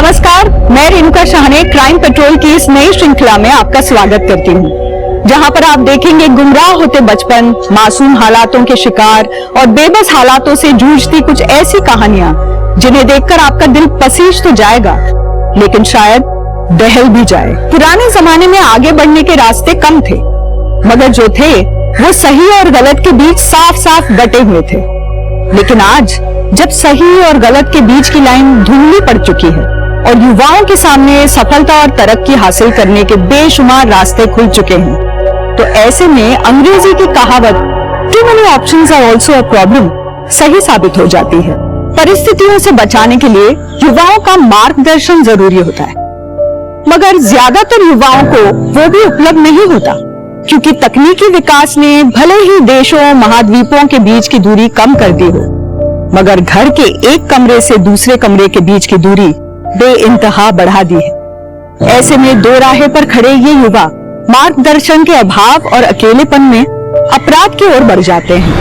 नमस्कार, मैं Renuka Shahane crime petrol की इस नई श्रृंखला में आपका स्वागत करती हूँ, जहाँ पर आप देखेंगे गुमराह होते बचपन, मासूम हालातों के शिकार और बेबस हालातों से जूझती कुछ ऐसी कहानियां जिन्हें देखकर आपका दिल पसीज तो जाएगा, लेकिन शायद दहल भी जाए। पुराने जमाने में आगे बढ़ने के रास्ते कम थे, मगर जो थे वो सही और गलत के बीच साफ साफ बटे हुए थे। लेकिन आज जब सही और गलत के बीच की लाइन धुंधली पड़ चुकी है और युवाओं के सामने सफलता और तरक्की हासिल करने के बेशुमार रास्ते खुल चुके हैं, तो ऐसे में अंग्रेजी की कहावत too many options are also a problem सही साबित हो जाती है। परिस्थितियों से बचाने के लिए युवाओं का मार्गदर्शन जरूरी होता है, मगर ज्यादातर युवाओं को वो भी उपलब्ध नहीं होता, क्योंकि तकनीकी विकास ने भले ही देशों महाद्वीपों के बीच की दूरी कम कर दी हो, मगर घर के एक कमरे से दूसरे कमरे के बीच की दूरी बेइंतहा बढ़ा दी है। ऐसे में दो राहे पर खड़े ये युवा मार्गदर्शन के अभाव और अकेलेपन में अपराध की ओर बढ़ जाते हैं।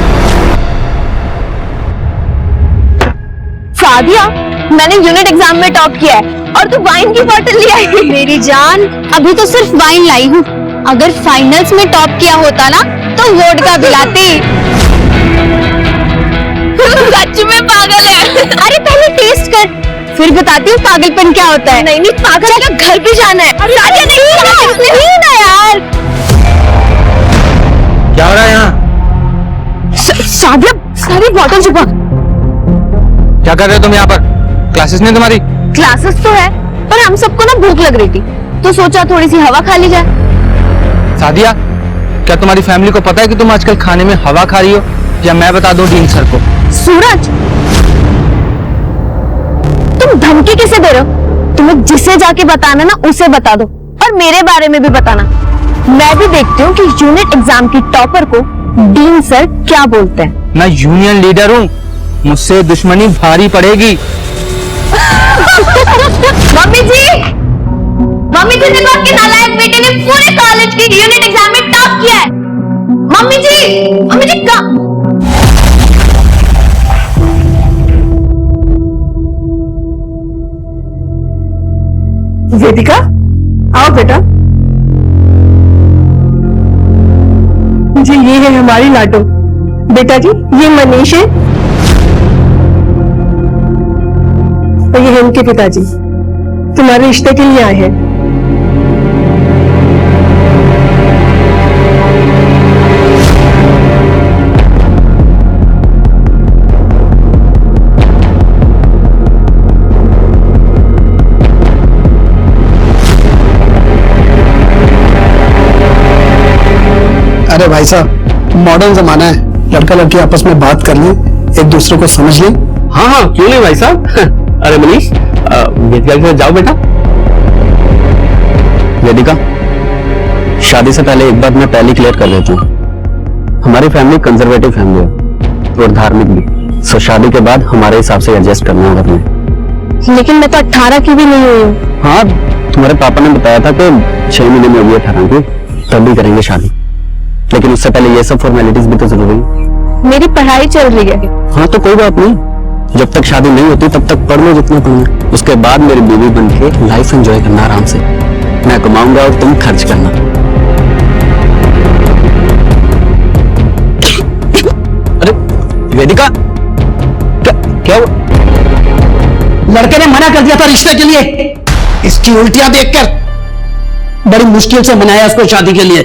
सादिया, मैंने यूनिट एग्जाम में टॉप किया है और तू वाइन की बोतल ले आई। मेरी जान, अभी तो सिर्फ वाइन लाई हूँ। अगर फाइनल्स में टॉप किया होता ना तो वोडका पिलाती। सच में पागल है। अरे पहले टेस्ट कर, फिर बताती हूँ पागलपन क्या होता है। नहीं पागल का घर भी जाना है। सादिया नहीं ना यार। क्या हो रहा है यहाँ? सादिया सारी बोतल छुपा। क्या कर रहे हो तुम यहाँ पर? क्लासेस नहीं तुम्हारी? क्लासेस तो है, पर हम सबको ना भूख लग रही थी तो सोचा थोड़ी सी हवा खा ली जाए। सादिया, क्या तुम्हारी फैमिली को पता है कि तुम आजकल खाने में हवा खा रही हो, या मैं बता दूं डीन सर को? सूरज, तुम धमकी किसे दे रहे हो? तुम्हें जिसे जाके बताना ना उसे बता दो, और मेरे बारे में भी बताना। मैं भी देखती हूँ कि यूनिट एग्जाम की टॉपर को डीन सर क्या बोलते हैं। मैं यूनियन लीडर हूँ, मुझसे दुश्मनी भारी पड़ेगी। मम्मी जी ने तो आपके नालायक बेटे ने पूरे कॉलेज की यूनिट एग्जाम में टॉप किया है। मम्मी जी का वेदिका, आओ बेटा। जी ये है हमारी लाडो। बेटा जी ये मनीष है और ये है उनके पिताजी, तुम्हारे रिश्ते के लिए आए हैं। अरे भाई साहब, मॉडर्न जमाना है, लड़का लड़की आपस में बात कर लें, एक दूसरे को समझ लें। हाँ क्यों नहीं भाई साहब। अरे मनीष, वेदिका के साथ जाओ बेटा। वेदिका, शादी से पहले एक बात मैं पहले क्लियर कर देता हूँ। हमारी फैमिली कंजर्वेटिव फैमिली है और धार्मिक भी, सो शादी के बाद हमारे हिसाब से एडजस्ट करना होगा तुम्हें। लेकिन मैं तो 18 की भी नहीं हुई हूँ। हाँ, तुम्हारे पापा ने बताया था कि 6 महीने में होगी 18 की, तब भी करेंगे शादी, लेकिन उससे पहले ये सब फॉर्मेलिटीज भी तो जरूरी है। मेरी पढ़ाई चल रही है। हाँ तो कोई बात नहीं, जब तक शादी नहीं होती तब तक पढ़ लो जितना पढ़ना, उसके बाद मेरी बीवी बन के लाइफ एंजॉय करना आराम से। मैं कमाऊंगा और तुम खर्च करना। अरे वेदिका, क्या लड़के ने मना कर दिया था रिश्ते के लिए, इसकी उल्टियां देखकर बड़ी मुश्किल से मनाया उसको शादी के लिए।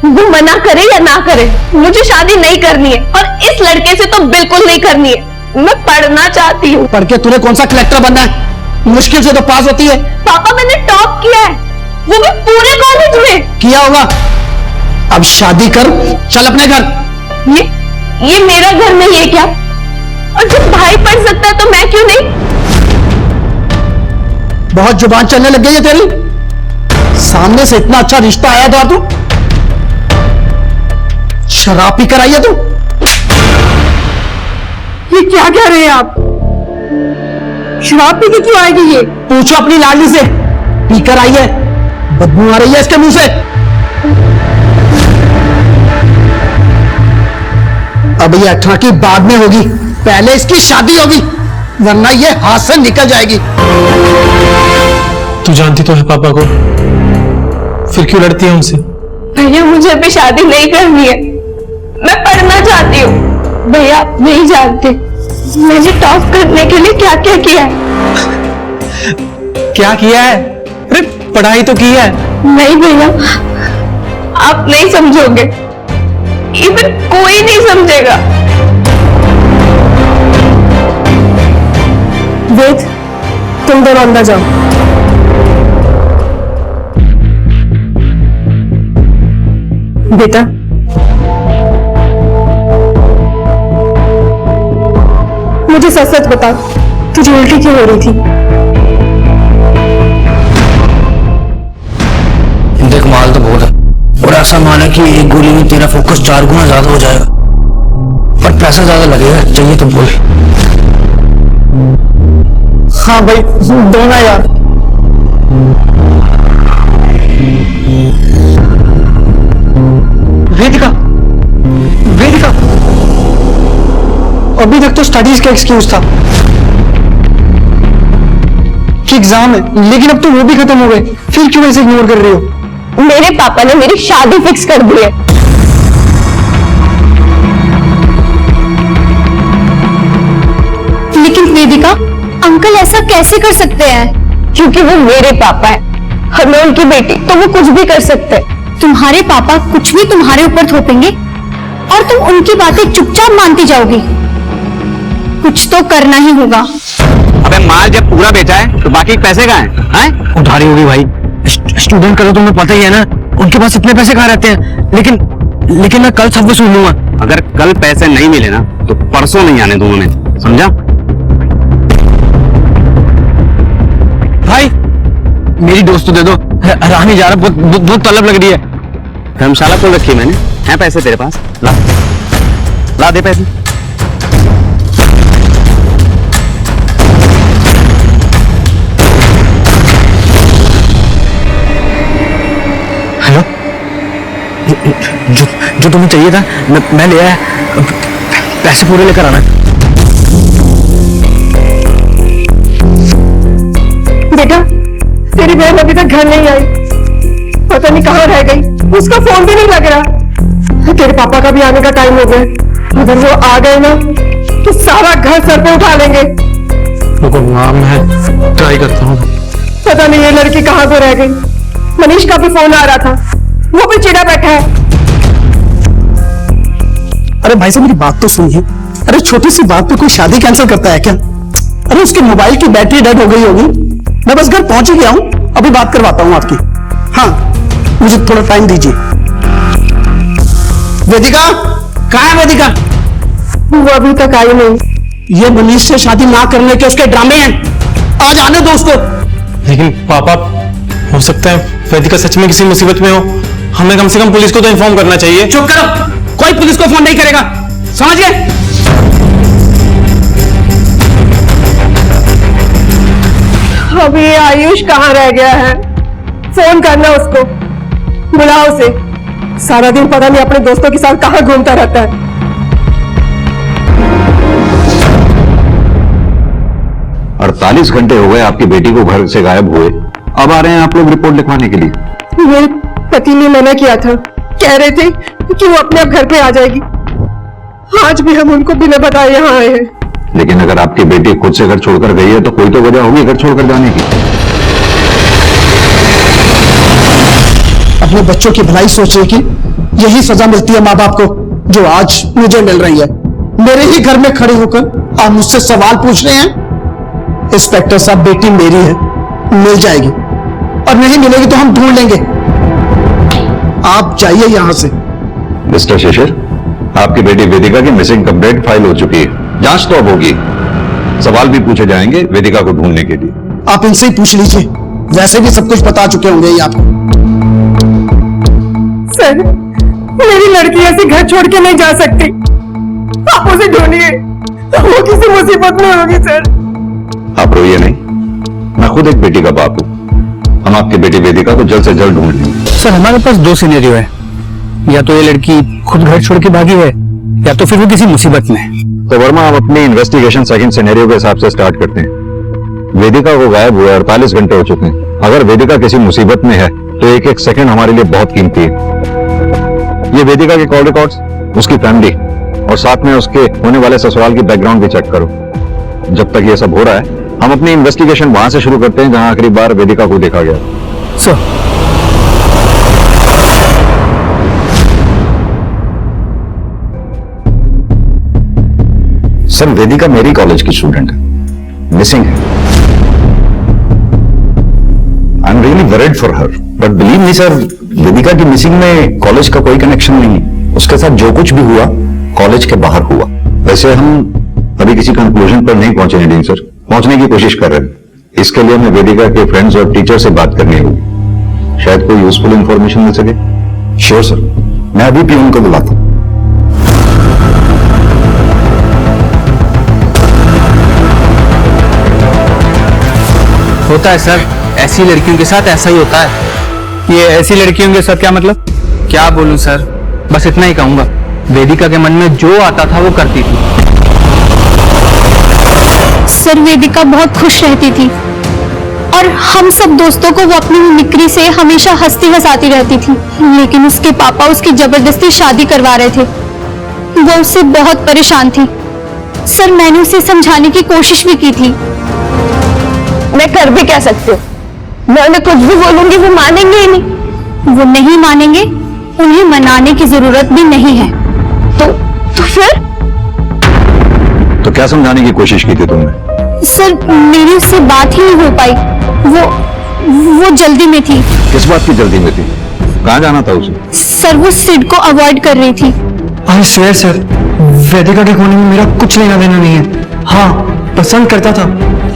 वो मना करे या ना करे, मुझे शादी नहीं करनी है, और इस लड़के से तो बिल्कुल नहीं करनी है। मैं पढ़ना चाहती हूँ। पढ़ के तूने कौन सा कलेक्टर बनना है? मुश्किल से तो पास होती है। पापा मैंने टॉप किया है, वो भी पूरे कॉलेज में। किया होगा, अब शादी कर, चल अपने घर। ये मेरा घर नहीं है क्या? और जब भाई पढ़ सकता है तो मैं क्यों नहीं? बहुत जुबान चलने लग गई है तेरी। सामने से इतना अच्छा रिश्ता आया था, तू शराब पी कर आई है तू। ये क्या कह रहे हैं आप? शराब पी के क्यों आएगी ये? पूछो अपनी लाडली से, पीकर आई है, बदबू आ रही है इसके मुंह से। अब ये 18 की बाद में होगी, पहले इसकी शादी होगी, वरना ये हाथ से निकल जाएगी। तू जानती तो है पापा को, फिर क्यों लड़ती है उनसे? भैया मुझे अभी शादी नहीं करनी है, मैं पढ़ना चाहती हूँ। भैया आप नहीं जानते मैंने टॉप करने के लिए क्या क्या किया है। क्या किया है? अरे पढ़ाई तो की है। नहीं भैया आप नहीं समझोगे, इवन कोई नहीं समझेगा। वेद तुम दोनों अंदर जाओ। बेटा मुझे सच सच बता, तुझे उल्टी क्यों हो रही थी? देख माल तो बहुत है और ऐसा मान है कि एक गोली में तेरा फोकस 4 गुना ज्यादा हो जाएगा, पर पैसा ज्यादा लगेगा। चाहिए तो बोल। हाँ भाई दो ना यार। वेदिका, वेदिका अभी तक तो स्टडीज का एक्सक्यूज था कि एग्जाम है, लेकिन अब तो वो भी खत्म हो गए, फिर क्यों ऐसे इग्नोर कर रही हो? मेरे पापा ने मेरी शादी फिक्स कर दी है। लेकिन वेदिका अंकल ऐसा कैसे कर सकते हैं? क्योंकि वो मेरे पापा हैं और मैं उनकी बेटी, तो वो कुछ भी कर सकते हैं। तुम्हारे पापा कुछ भी तुम्हारे ऊपर थोपेंगे और तुम उनकी बातें चुपचाप मानती जाओगी? कुछ तो करना ही होगा। अबे माल जब पूरा बेचा है तो बाकी पैसे कहाँ हैं? उधारी होगी भाई, स्टूडेंट का तो तुम्हें पता ही है ना, उनके पास इतने पैसे कहाँ रहते हैं। लेकिन मैं कल सब वसूल लूंगा। अगर कल पैसे नहीं मिले ना तो परसों नहीं आने दूंगा मैं, समझा? भाई मेरी दोस्त तो दे दो, रानी जा रहा, बहुत तलब लग रही है। धर्मशाला खोल रखी है मैंने, हैं पैसे तेरे पास? ला ला दे पैसे। हेलो, जो तुम्हें चाहिए था मैं ले आया, पैसे पूरे लेकर आना। बेटा तेरी बहन अभी तक घर नहीं आई, पता नहीं कहाँ रह गई, उसका फोन भी नहीं लग रहा। तेरे पापा का भी आने का टाइम हो गया, अगर वो आ गए ना तो सारा घर सर पे उठा लेंगे। रुको माँ, मैं ट्राई करता हूँ। पता नहीं ये लड़की कहाँ पे रह गई। मनीष का भी फोन आ रहा था, वो भी चिढ़ा बैठा है। अरे भाई साहब मेरी बात तो सुनिए। अरे छोटी सी बात पे कोई शादी कैंसिल करता है क्या? अरे उसके मोबाइल की बैटरी डेड हो गई होगी, मैं बस घर पहुंच ही गया हूं, अभी बात करवाता हूं आपकी। हाँ मुझे थोड़ा टाइम दीजिए। वेदिका कहाँ है? वेदिका वो अभी तक आई नहीं। ये मनीष से शादी ना करने के उसके ड्रामे हैं, आज आने दो उसको। लेकिन पापा, हो सकता है वेदिका सच में किसी मुसीबत में हो, हमें कम से कम पुलिस को तो इन्फॉर्म करना चाहिए। चुप करो, कोई पुलिस को फोन नहीं करेगा, समझ गए? अभी ये आयुष कहाँ रह गया है? फोन करना उसको, बुलाओ उसे। सारा दिन पता नहीं अपने दोस्तों के साथ कहाँ घूमता रहता है। 48 घंटे हो गए आपकी बेटी को घर से गायब हुए, अब आ रहे हैं आप लोग रिपोर्ट लिखवाने के लिए। मेरे पति ने मना किया था, कह रहे थे कि वो अपने आप घर पे आ जाएगी। आज भी हम उनको बिना बताए यहाँ आए हैं। लेकिन अगर आपकी बेटी खुद से घर छोड़कर गई है तो कोई तो वजह होगी घर छोड़कर जाने की। अपने बच्चों की भलाई सोचने की यही सजा मिलती है माँ बाप को, जो आज मुझे मिल रही है। मेरे ही घर में खड़े होकर आप मुझसे सवाल पूछ रहे हैं। इंस्पेक्टर साहब बेटी मेरी है, मिल जाएगी, और नहीं मिलेगी तो हम ढूंढ लेंगे। आप जाइए यहां से। मिस्टर शिशिर, आपकी बेटी वेदिका की मिसिंग कंप्लेंट फाइल हो चुकी है, जांच तो अब होगी, सवाल भी पूछे जाएंगे वेदिका को ढूंढने के लिए। आप इनसे ही पूछ लीजिए, वैसे भी सब कुछ बता चुके होंगे ये आपको। सर मेरी लड़की ऐसे घर छोड़ के नहीं जा सकती, आप उसे ढूंढिए, वो किसी मुसीबत में होगी। सर आप रोइए नहीं, मैं खुद एक बेटी का बाप हूं, हम आपकी बेटी वेदिका को जल्द से जल्द ढूंढ लेंगे। सर हमारे पास 2 सिनेरियो है, या तो ये लड़की खुद घर छोड़ के भागी है, या तो फिर वो किसी मुसीबत में है। तो वर्मा, आप अपनी इन्वेस्टिगेशन सेकंड सिनेरियो के हिसाब से स्टार्ट करते हैं। वेदिका को गायब हुए 48 घंटे हो चुके हैं। अगर वेदिका किसी मुसीबत में है तो एक एक सेकंड हमारे लिए बहुत कीमती है। ये वेदिका के कॉल रिकॉर्ड्स, उसकी फैमिली और साथ में उसके होने वाले ससुराल की बैकग्राउंड भी चेक करो। जब तक ये सब हो रहा है हम अपनी इन्वेस्टिगेशन वहां से शुरू करते हैं जहां आखिरी बार वेदिका को देखा गया। सर, सर वेदिका मेरी कॉलेज की स्टूडेंट है, मिसिंग है। I am really worried for her, but believe me sir, Vedika की मिसिंग में कॉलेज का कोई कनेक्शन नहीं है। उसके साथ जो कुछ भी हुआ कॉलेज के बाहर हुआ। वैसे हम अभी किसी कंक्लूजन पर नहीं पहुंचे हैं डीन सर, पहुंचने की कोशिश कर रहे हैं। इसके लिए हमें वेदिका के फ्रेंड्स और टीचर से बात करनी होगी, शायद कोई यूजफुल इंफॉर्मेशन मिल सके। श्योर सर, मैं अभी पियून को बुलाता हूं। होता है सर, ऐसी लड़कियों के साथ ऐसा ही होता है। ये ऐसी लड़कियों के साथ क्या मतलब? क्या बोलूं सर, बस इतना ही कहूंगा, वेदिका के मन में जो आता था वो करती थी। सर वेदिका बहुत खुश रहती थी और हम सब दोस्तों को वो अपनी मिमिक्री से हमेशा हंसती हंसाती रहती थी। लेकिन उसके पापा उसकी जबरदस्ती शादी करवा रहे थे। वो उससे बहुत परेशान थी। सर मैंने उसे समझाने की कोशिश भी की थी। मैं कर भी क्या सकती हूँ, मैं उन्हें कुछ भी बोलूंगी वो मानेंगे ही नहीं। वो नहीं मानेंगे, उन्हें मनाने की जरूरत भी नहीं है। तो फिर तो क्या समझाने की कोशिश की थी तुमने? सर मेरी उससे बात ही नहीं हो पाई। वो जल्दी में थी। किस बात की जल्दी में थी? कहाँ जाना था उसे? सर वो सिड को अवॉइड कर रही थी। आई स्वेयर सर, वेदिका के कोने में मेरा कुछ लेना देना नहीं है। हाँ, पसंद करता था,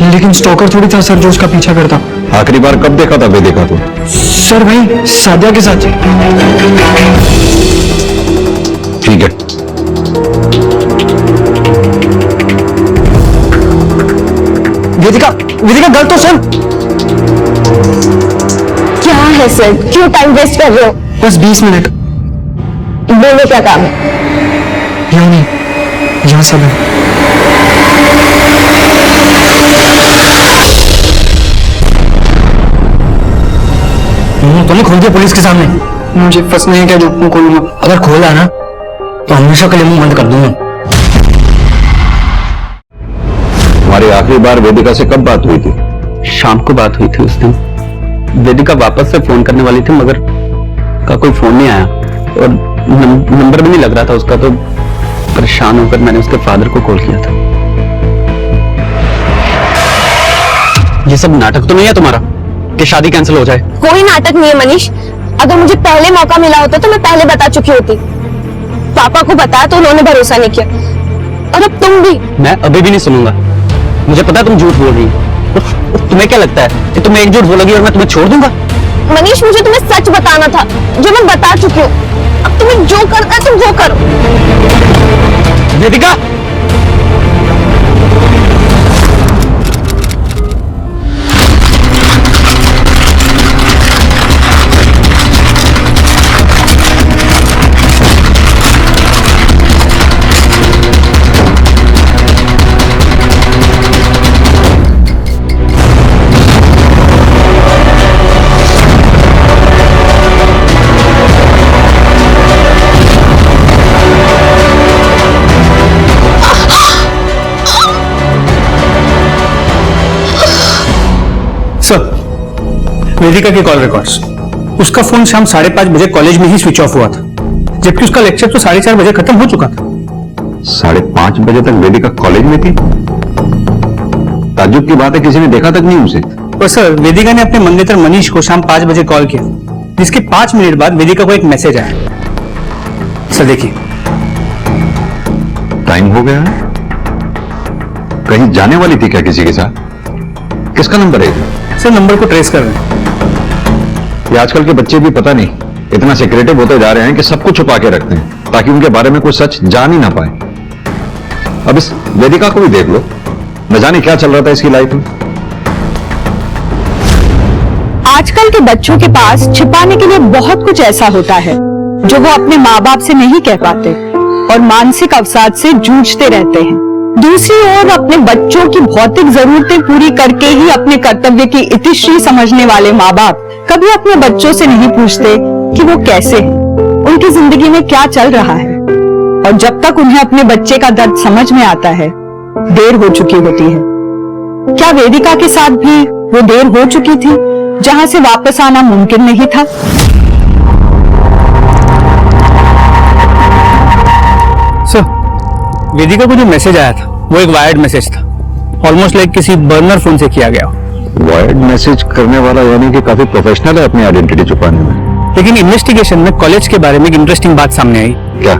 लेकिन स्टॉकर थोड़ी था सर जो उसका पीछा करता। आखिरी बार कब देखा था वेदिका को? सर वही सादिया के साथ। ठीक है, वेदिका गलत तो सुन। क्या है सर, क्यों टाइम वेस्ट कर रहे हो? बस 20 मिनट। बोलो क्या काम है? यहाँ नहीं, यहाँ सब है। तुमने खोल दिया पुलिस के सामने। मुझे फंसना है क्या जो मुंह खोलूंगा? अगर खोला ना तो हमेशा के लिए मुंह बंद कर दूंगा। हमारी आखिरी बार वेदिका से कब बात हुई थी? शाम को बात हुई थी उस दिन। वेदिका वापस से फोन करने वाली थी मगर का कोई फोन नहीं आया और नंबर भी नहीं लग रहा था उसका। तो परेशान होकर मैंने उसके फादर को कॉल किया था। ये सब नाटक तो नहीं है तुम्हारा कि शादी कैंसिल हो जाए? कोई नाटक नहीं है मनीष। अगर मुझे पहले मौका मिला होता तो मैं पहले बता चुकी होती। पापा को बताया तो उन्होंने भरोसा नहीं किया, और अब तुम भी। मैं अभी भी नहीं सुनूंगा। मुझे पता है तुम झूठ बोल रही हो। तुम्हें क्या लगता है कि तुम एक झूठ बोलोगी और मैं तुम्हें छोड़ दूंगा? मनीष मुझे तुम्हें सच बताना था जो मैं बता चुकी हूँ। अब तुम्हें जो करना है तुम वो करो। वेदिका, वेदिका के कॉल रिकॉर्ड्स। उसका फोन शाम 5:30 बजे कॉलेज में ही स्विच ऑफ हुआ था, जबकि उसका लेक्चर तो 4:30 बजे खत्म हो चुका था। 5:30 बजे तक वेदिका कॉलेज में थी? ताज्जुब की बात है, किसी ने देखा तक नहीं उसे। और सर वेदिका ने अपने मंगेतर मनीष को शाम 5 बजे कॉल किया, जिसके 5 मिनट बाद वेदिका को एक मैसेज आया। सर देखिए, टाइम हो गया है। कहीं जाने वाली थी क्या किसी के साथ? किसका नंबर है? सर नंबर को ट्रेस कर रहे हैं। ये आजकल के बच्चे भी पता नहीं इतना सिक्रेटिव होते जा रहे हैं कि सब कुछ छुपा के रखते हैं ताकि उनके बारे में कोई सच जान ही ना पाए। अब इस वेदिका को भी देख लो, न जाने क्या चल रहा था इसकी लाइफ में। आजकल के बच्चों के पास छिपाने के लिए बहुत कुछ ऐसा होता है जो वो अपने माँ बाप से नहीं कह पाते और मानसिक अवसाद से जूझते रहते हैं। दूसरी ओर अपने बच्चों की भौतिक जरूरतें पूरी करके ही अपने कर्तव्य की इतिश्री समझने वाले माँ बाप कभी अपने बच्चों से नहीं पूछते कि वो कैसे हैं, उनकी जिंदगी में क्या चल रहा है। और जब तक उन्हें अपने बच्चे का दर्द समझ में आता है, देर हो चुकी होती है। क्या वेदिका के साथ भी वो देर हो चुकी थी, जहां से वापस आना मुमकिन नहीं था? सर, वेदिका को जो मैसेज आया था वो एक वायर्ड मैसेज था, ऑलमोस्ट लाइक किसी बर्नर फोन से किया गया। वायर्ड मैसेज करने वाला यानी कि काफी प्रोफेशनल है अपनी आइडेंटिटी छुपाने में। लेकिन इन्वेस्टिगेशन में कॉलेज के बारे में एक इंटरेस्टिंग बात सामने आई। क्या?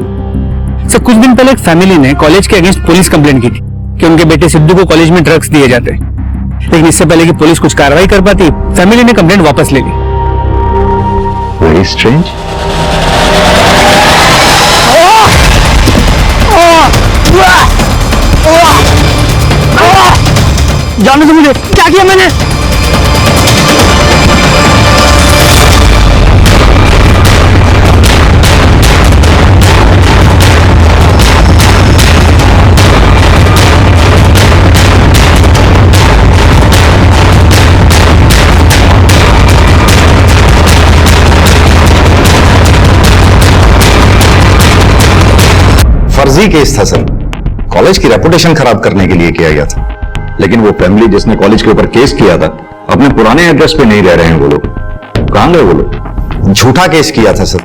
सर, कुछ दिन पहले एक फैमिली ने कॉलेज के अगेंस्ट पुलिस कंप्लेंट की थी कि उनके बेटे सिद्धू को कॉलेज में ड्रग्स दिए जाते हैं। लेकिन इससे पहले कि पुलिस कुछ कार्रवाई कर पाती, फैमिली ने कंप्लेंट वापस ले ली। Very strange. जाने दो मुझे, क्या किया मैंने? फर्जी केस था सर, कॉलेज की रेपुटेशन खराब करने के लिए किया गया था। लेकिन वो फैमिली जिसने कॉलेज के ऊपर केस किया था, अपने पुराने एड्रेस पे नहीं रह रहे हैं वो लोग। कहां गए वो लोग? झूठा केस किया था सर,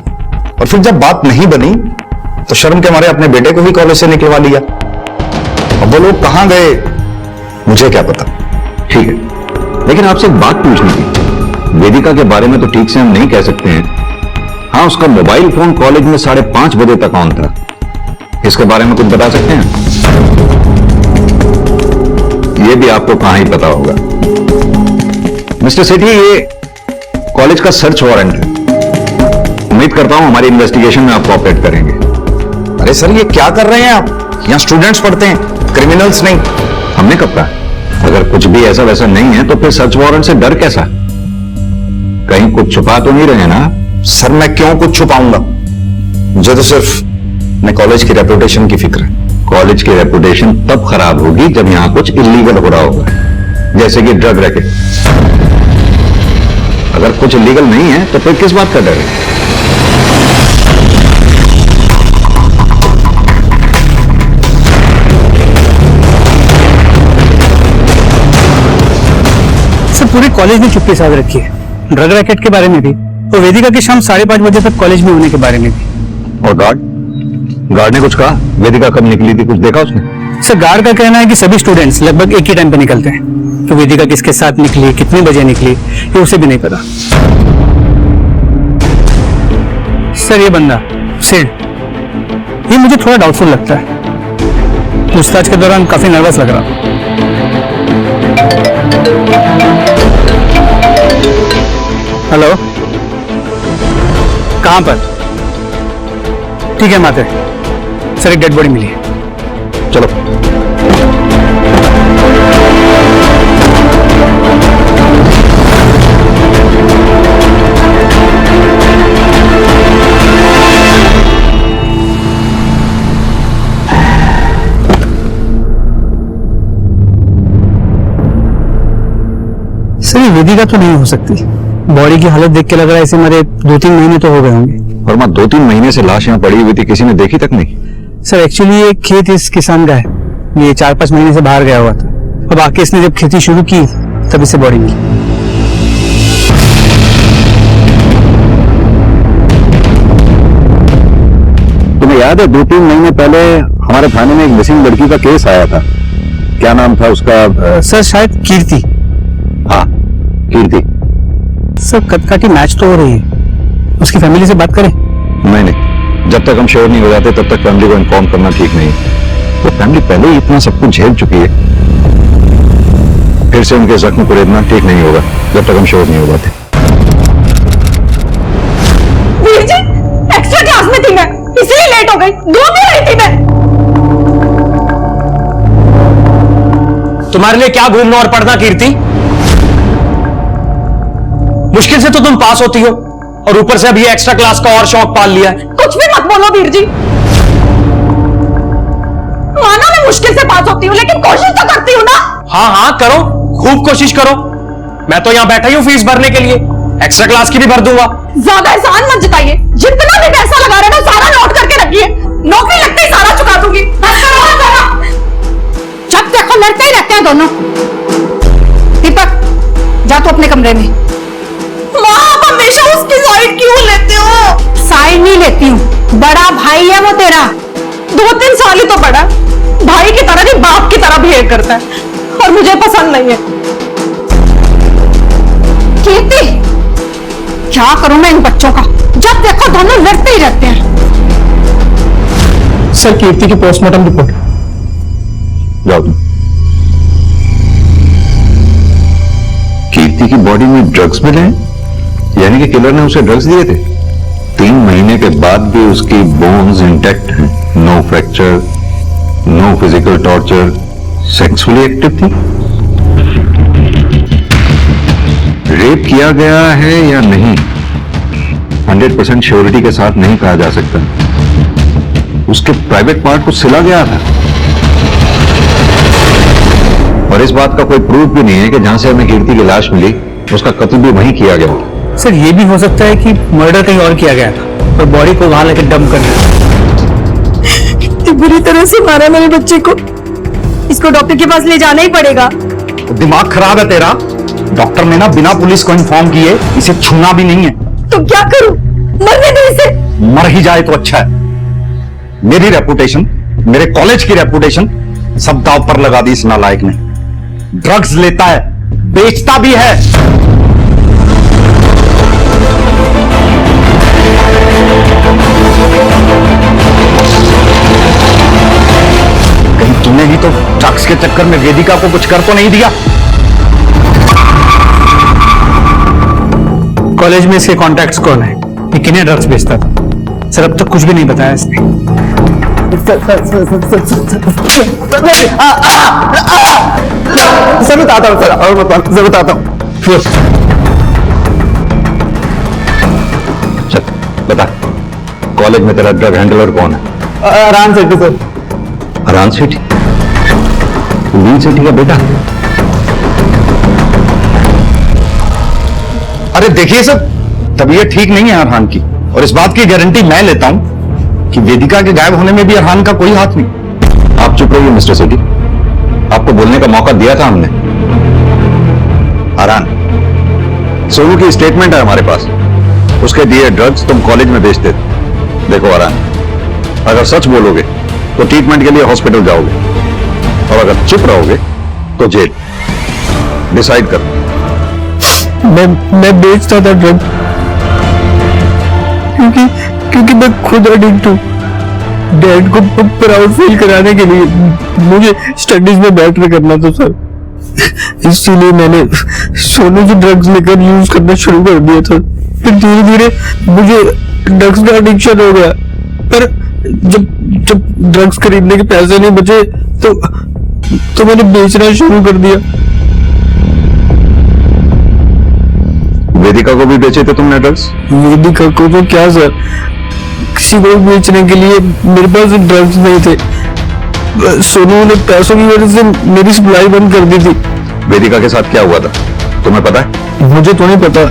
और फिर जब बात नहीं बनी तो शर्म के मारे अपने बेटे को ही कॉलेज से निकलवा लिया। अब वो लोग कहां गए मुझे क्या पता। ठीक है, लेकिन आपसे एक बात पूछनी थी। वेदिका के बारे में तो ठीक से हम नहीं कह सकते हैं। हाँ, उसका मोबाइल फोन कॉलेज में 5:30 बजे तक ऑन था। इसके बारे में कुछ बता सकते हैं? ये भी आपको कहां ही पता होगा। मिस्टर सेठी, ये कॉलेज का सर्च वारंट है। उम्मीद करता हूं हमारी इन्वेस्टिगेशन में आप कोऑपरेट करेंगे। अरे सर, ये क्या कर रहे हैं आप? यहां स्टूडेंट्स पढ़ते हैं, क्रिमिनल्स नहीं। हमने कब कहा? अगर कुछ भी ऐसा वैसा नहीं है तो फिर सर्च वारंट से डर कैसा? कहीं कुछ छुपा तो नहीं रहे ना? सर, मैं क्यों कुछ छुपाऊंगा? मुझे तो सिर्फ अपने कॉलेज की रेपुटेशन की फिक्र है। कॉलेज की रेपुटेशन तब खराब होगी जब यहां कुछ इलीगल हो रहा होगा, जैसे कि ड्रग रैकेट। अगर कुछ इलीगल नहीं है तो फिर किस बात का डर है? सर, पूरे कॉलेज ने चुप्पी साध रखी है, ड्रग रैकेट के बारे में भी, और वेदिका की शाम 5:30 बजे तक कॉलेज में होने के बारे में भी। और गार्ड ने कुछ कहा? वेदिका कब निकली थी, कुछ देखा उसने? सर, गार्ड का कहना है कि सभी स्टूडेंट्स लगभग एक ही टाइम पे निकलते हैं, तो वेदिका किसके साथ निकली, कितने बजे निकली, ये उसे भी नहीं पता। सर, ये बंदा सिड, ये मुझे थोड़ा डाउटफुल लगता है। पूछताछ के दौरान काफी नर्वस लग रहा था। हेलो, कहां पर? ठीक है माते, सर एक डेड बॉडी मिली है। चलो। सर, ये वेदिका तो नहीं हो सकती। बॉडी की हालत देख के लग रहा है इसे मरे 2-3 महीने तो हो गए होंगे। और मां, 2-3 महीने से लाश यहां पड़ी हुई थी, किसी ने देखी तक नहीं। सर, एक्चुअली ये खेत इस किसान का है, ये 4-5 महीने से बाहर गया हुआ था। अब आके इसने जब खेती शुरू की तब इसे बॉडी मिली। तुम्हें याद है 2-3 महीने पहले हमारे थाने में एक मिसिंग लड़की का केस आया था? क्या नाम था उसका? सर, शायद कीर्ति। हाँ, कीर्ति। सर, कदकाठी मैच तो हो रही है, उसकी फैमिली से बात करें? नहीं, जब तक हम श्योर नहीं हो जाते तब तक फैमिली को इन्फॉर्म करना ठीक नहीं। वो फैमिली पहले ही इतना सब कुछ झेल चुकी है, फिर से उनके जख्म को रेतना ठीक नहीं होगा जब तक हम श्योर नहीं हो जाते। वीर जी, एक्स्ट्रा क्लास में थी मैं, इसलिए लेट हो गई। दूध भी रही थी मैं। तुम्हारे लिए क्या घूमना और पढ़ना कीर्ति? मुश्किल से तो तुम पास होती हो, और ऊपर से अब ये एक्स्ट्रा क्लास का और शौक पाल लिया है। कुछ भी मत बोलो वीर जी, माना मैं मुश्किल से पास होती हूँ, लेकिन कोशिश तो करती हूँ ना। हाँ हाँ करो, खूब कोशिश करो। मैं तो यहाँ बैठा ही हूँ फीस भरने के लिए, एक्स्ट्रा क्लास की भी भर दूंगा। ज्यादा एहसान मत जताइए, जितना भी पैसा लगा रहे ना सारा नोट करके रखिए, नौकरी लगते ही सारा चुका दूंगी। जब देखो लड़ते ही रहते हैं दोनों। दीपक जा तो अपने कमरे में। माँ आप हमेशा उसकी साइड क्यों लेते हो? साइड नहीं लेती हूँ, बड़ा भाई है वो तेरा, 2-3 साल ही तो बड़ा, भाई की तरह नहीं बाप की तरह बिहेव करता है, और मुझे पसंद नहीं है। कीर्ति क्या करूं मैं इन बच्चों का, जब देखो दोनों लड़ते ही रहते हैं। सर कीर्ति की पोस्टमार्टम रिपोर्ट। जाओ तुम। कीर्ति की बॉडी में ड्रग्स मिले हैं, यानी कि किलर ने उसे ड्रग्स दिए थे। 3 महीने के बाद भी उसकी बोन्स इंटैक्ट हैं, no fracture, no physical torture, sexually active थी। रेप किया गया है या नहीं 100% श्योरिटी के साथ नहीं कहा जा सकता। उसके प्राइवेट पार्ट को सिला गया था, और इस बात का कोई प्रूफ भी नहीं है कि जहां से हमें कीर्ति की लाश मिली उसका कत्ल भी वहीं किया गया हो। सर ये भी हो सकता है कि मर्डर कहीं और किया गया था और बॉडी को वहां लेकर डंप कर दिया। बुरी तरह से मारा मेरे बच्चे को, इसको डॉक्टर के पास ले जाना ही पड़ेगा। दिमाग खराब है तेरा। डॉक्टर ने ना बिना पुलिस को इन्फॉर्म किए इसे छूना भी नहीं है। तो क्या करूं, मरने दो इसे। मर ही जाए तो अच्छा है। मेरी रेपुटेशन, मेरे कॉलेज की रेपुटेशन सब दांव पर लगा दी इस नालायक ने। ड्रग्स लेता है, बेचता भी है। कहीं तूने ही तो ड्रग्स के चक्कर में वेदिका को कुछ कर तो नहीं दिया? कॉलेज में इसके कॉन्टैक्ट्स कौन है, ये किन्हें ड्रग्स बेचता था? सर अब तक कुछ भी नहीं बताया इसने। सर बताता हूँ, सर बताता हूँ। चल बता, कॉलेज में तेरा ड्रग हैंडलर कौन है? आराम से सर। अरान सेठी, लील सेठी का बेटा। अरे देखिए सर, तबीयत ठीक नहीं है अरहान की, और इस बात की गारंटी मैं लेता हूं कि वेदिका के गायब होने में भी अरहान का कोई हाथ नहीं। आप चुप रहिए मिस्टर सेठी, आपको बोलने का मौका दिया था हमने। अरहान, सोनू की स्टेटमेंट है हमारे पास, उसके दिए ड्रग्स तुम कॉलेज में बेचते थे। देखो अरहान, अगर सच बोलोगे तो ट्रीटमेंट के लिए हॉस्पिटल जाओगे, और अगर चुप रहोगे तो जेल। डिसाइड करो। मैं बेचता था ड्रग, क्योंकि मैं खुद एडिक्ट हूँ। डैड को प्राउड फील कराने के लिए मुझे स्टडीज में बेटर करना था सर, इसीलिए मैंने सोनू से ड्रग्स लेकर यूज करना शुरू कर दिया था। फिर धीरे धीरे मुझे ड्रग्स का एडिक्शन हो गया, पर जब ड्रग्स खरीदने के पैसे नहीं बचे तो मैंने बेचना शुरू कर दिया। वेदिका को भी बेचे थे तुमने ड्रग्स? वेदिका को तो क्या सर, किसी को बेचने के लिए मेरे पास ड्रग्स नहीं थे। सोनू ने पैसों की वजह से मेरी सप्लाई बंद कर दी थी। वेदिका के साथ क्या हुआ था तुम्हें पता है? मुझे तो नहीं पता,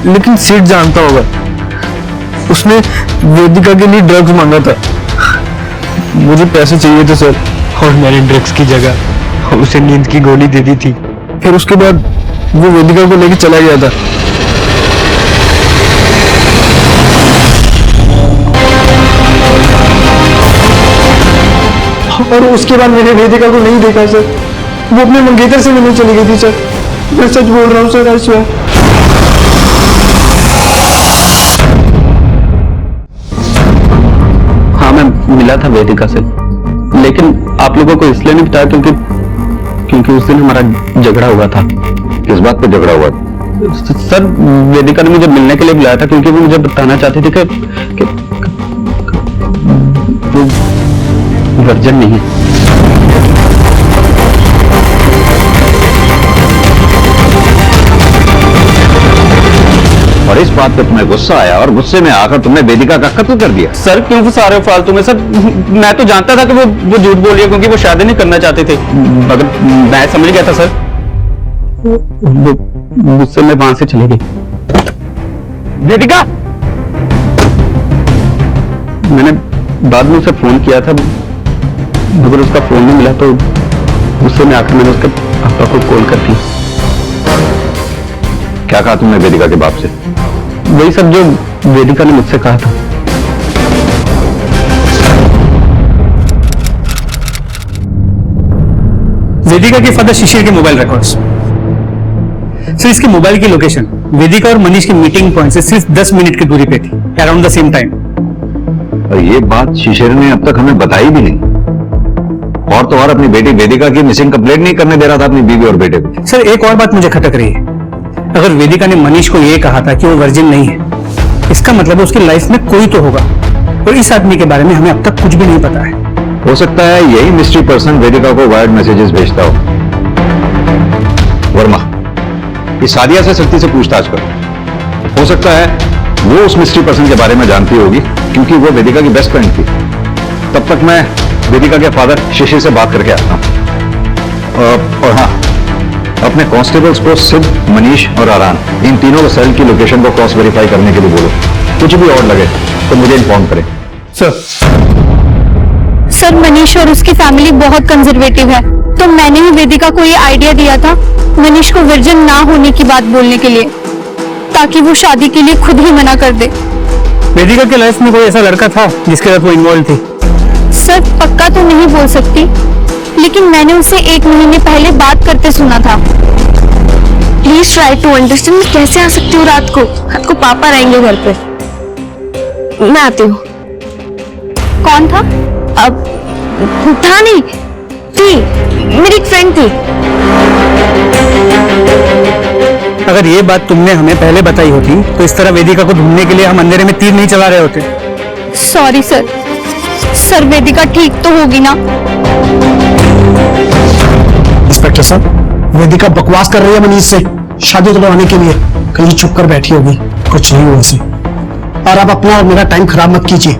लेकिन सीट जानता होगा। उसने वेदिका के लिए ड्रग्स मांगा था, मुझे पैसे चाहिए थे सर, और मैंने ड्रग्स की जगह उसे नींद की गोली दे दी थी। फिर उसके बाद वो वेदिका को लेकर चला गया था। और उसके बाद मैंने वेदिका को नहीं देखा सर, वो अपने मंगेतर से मिलने चली गई थी सर। मैं सच बोल रहा हूँ सर, आज हाँ मैं मिला था वेदिका से, लेकिन आप लोगों को इसलिए नहीं बताया क्योंकि उस दिन हमारा झगड़ा हुआ था। किस बात पे झगड़ा हुआ? सर वेदिका ने मुझे मिलने के लिए बुलाया था क्योंकि वो मुझे बताना चाहती थी कि वो वर्जन नहीं है। और इस बात पे तुम्हें गुस्सा आया और गुस्से में आकर तुमने वेदिका का कत्ल कर दिया। सर क्यों फंसा रहे हो फालतू में? सर मैं तो जानता था कि वो झूठ बोल रही है क्योंकि वो शादी नहीं करना चाहते थे, मगर मैं समझ गया था सर। वो गुस्से में वहां से चली गई। वेदिका, मैंने बाद में उसे फोन किया था मगर उसका फोन नहीं मिला, तो गुस्से में आकर मैंने उसके पापा को कॉल कर दी। क्या कहा तुमने वेदिका के बाप से? वही सब जो वेदिका ने मुझसे कहा था। वेदिका के फादर शिशिर के मोबाइल रिकॉर्ड्स। सर इसके मोबाइल की लोकेशन वेदिका और मनीष की मीटिंग पॉइंट से सिर्फ 10 मिनट की दूरी पे थी, अराउंड द सेम टाइम। और ये बात शिशिर ने अब तक हमें बताई भी नहीं। और तो और अपनी बेटी वेदिका की मिसिंग कंप्लेंट नहीं करने दे रहा था अपनी बीवी और बेटे को। सर एक और बात मुझे खटक रही है। अगर वेदिका ने मनीष को यह कहा था कि वो वर्जिन नहीं है, इसका मतलब उसकी लाइफ में कोई तो होगा, और इस आदमी के बारे में हमें अब तक कुछ भी नहीं पता है। हो सकता है यही मिस्ट्री पर्सन वेदिका को वायर्ड मैसेजेस भेजता हो। वर्मा, इस सादिया से सख्ती से पूछताछ करो। हो सकता है वो उस मिस्ट्री पर्सन के बारे में जानती होगी क्योंकि वो वेदिका की बेस्ट फ्रेंड थी। तब तक मैं वेदिका के फादर शिशिर से बात करके आता हूं। और हाँ, अपने कांस्टेबल्स को सिद्ध, मनीष और आरान, इन तीनों को सेल की लोकेशन को क्रॉस वेरीफाई करने के लिए बोलो। कुछ भी और लगे तो मुझे इन्फॉर्म करें। सर मनीष और उसकी फैमिली बहुत कंजर्वेटिव है, तो मैंने ही वेदिका को ये आइडिया दिया था मनीष को वर्जिन ना होने की बात बोलने के लिए, ताकि वो शादी के लिए खुद ही मना कर दे। वेदिका के लाइफ में कोई ऐसा लड़का था जिसके साथ वो इन्वॉल्व थी? सर पक्का तो नहीं बोल सकती, लेकिन मैंने उसे 1 महीने पहले बात करते सुना था। Please try to understand. मैं कैसे आ सकती हूँ रात को पापा रहेंगे घर पे। मैं आती हूँ। कौन था? अब था नहीं, थी मेरी एक फ्रेंड थी। अगर ये बात तुमने हमें पहले बताई होती तो इस तरह वेदिका को ढूंढने के लिए हम अंधेरे में तीर नहीं चला रहे होते। सॉरी सर वेदिका ठीक तो होगी ना? इंस्पेक्टर साहब, वेदिका बकवास कर रही है मनीष से शादी दिलवाने के लिए। कहीं चुप कर बैठी होगी, कुछ नहीं हुआ उसे। और आप अपना और मेरा टाइम खराब मत कीजिए।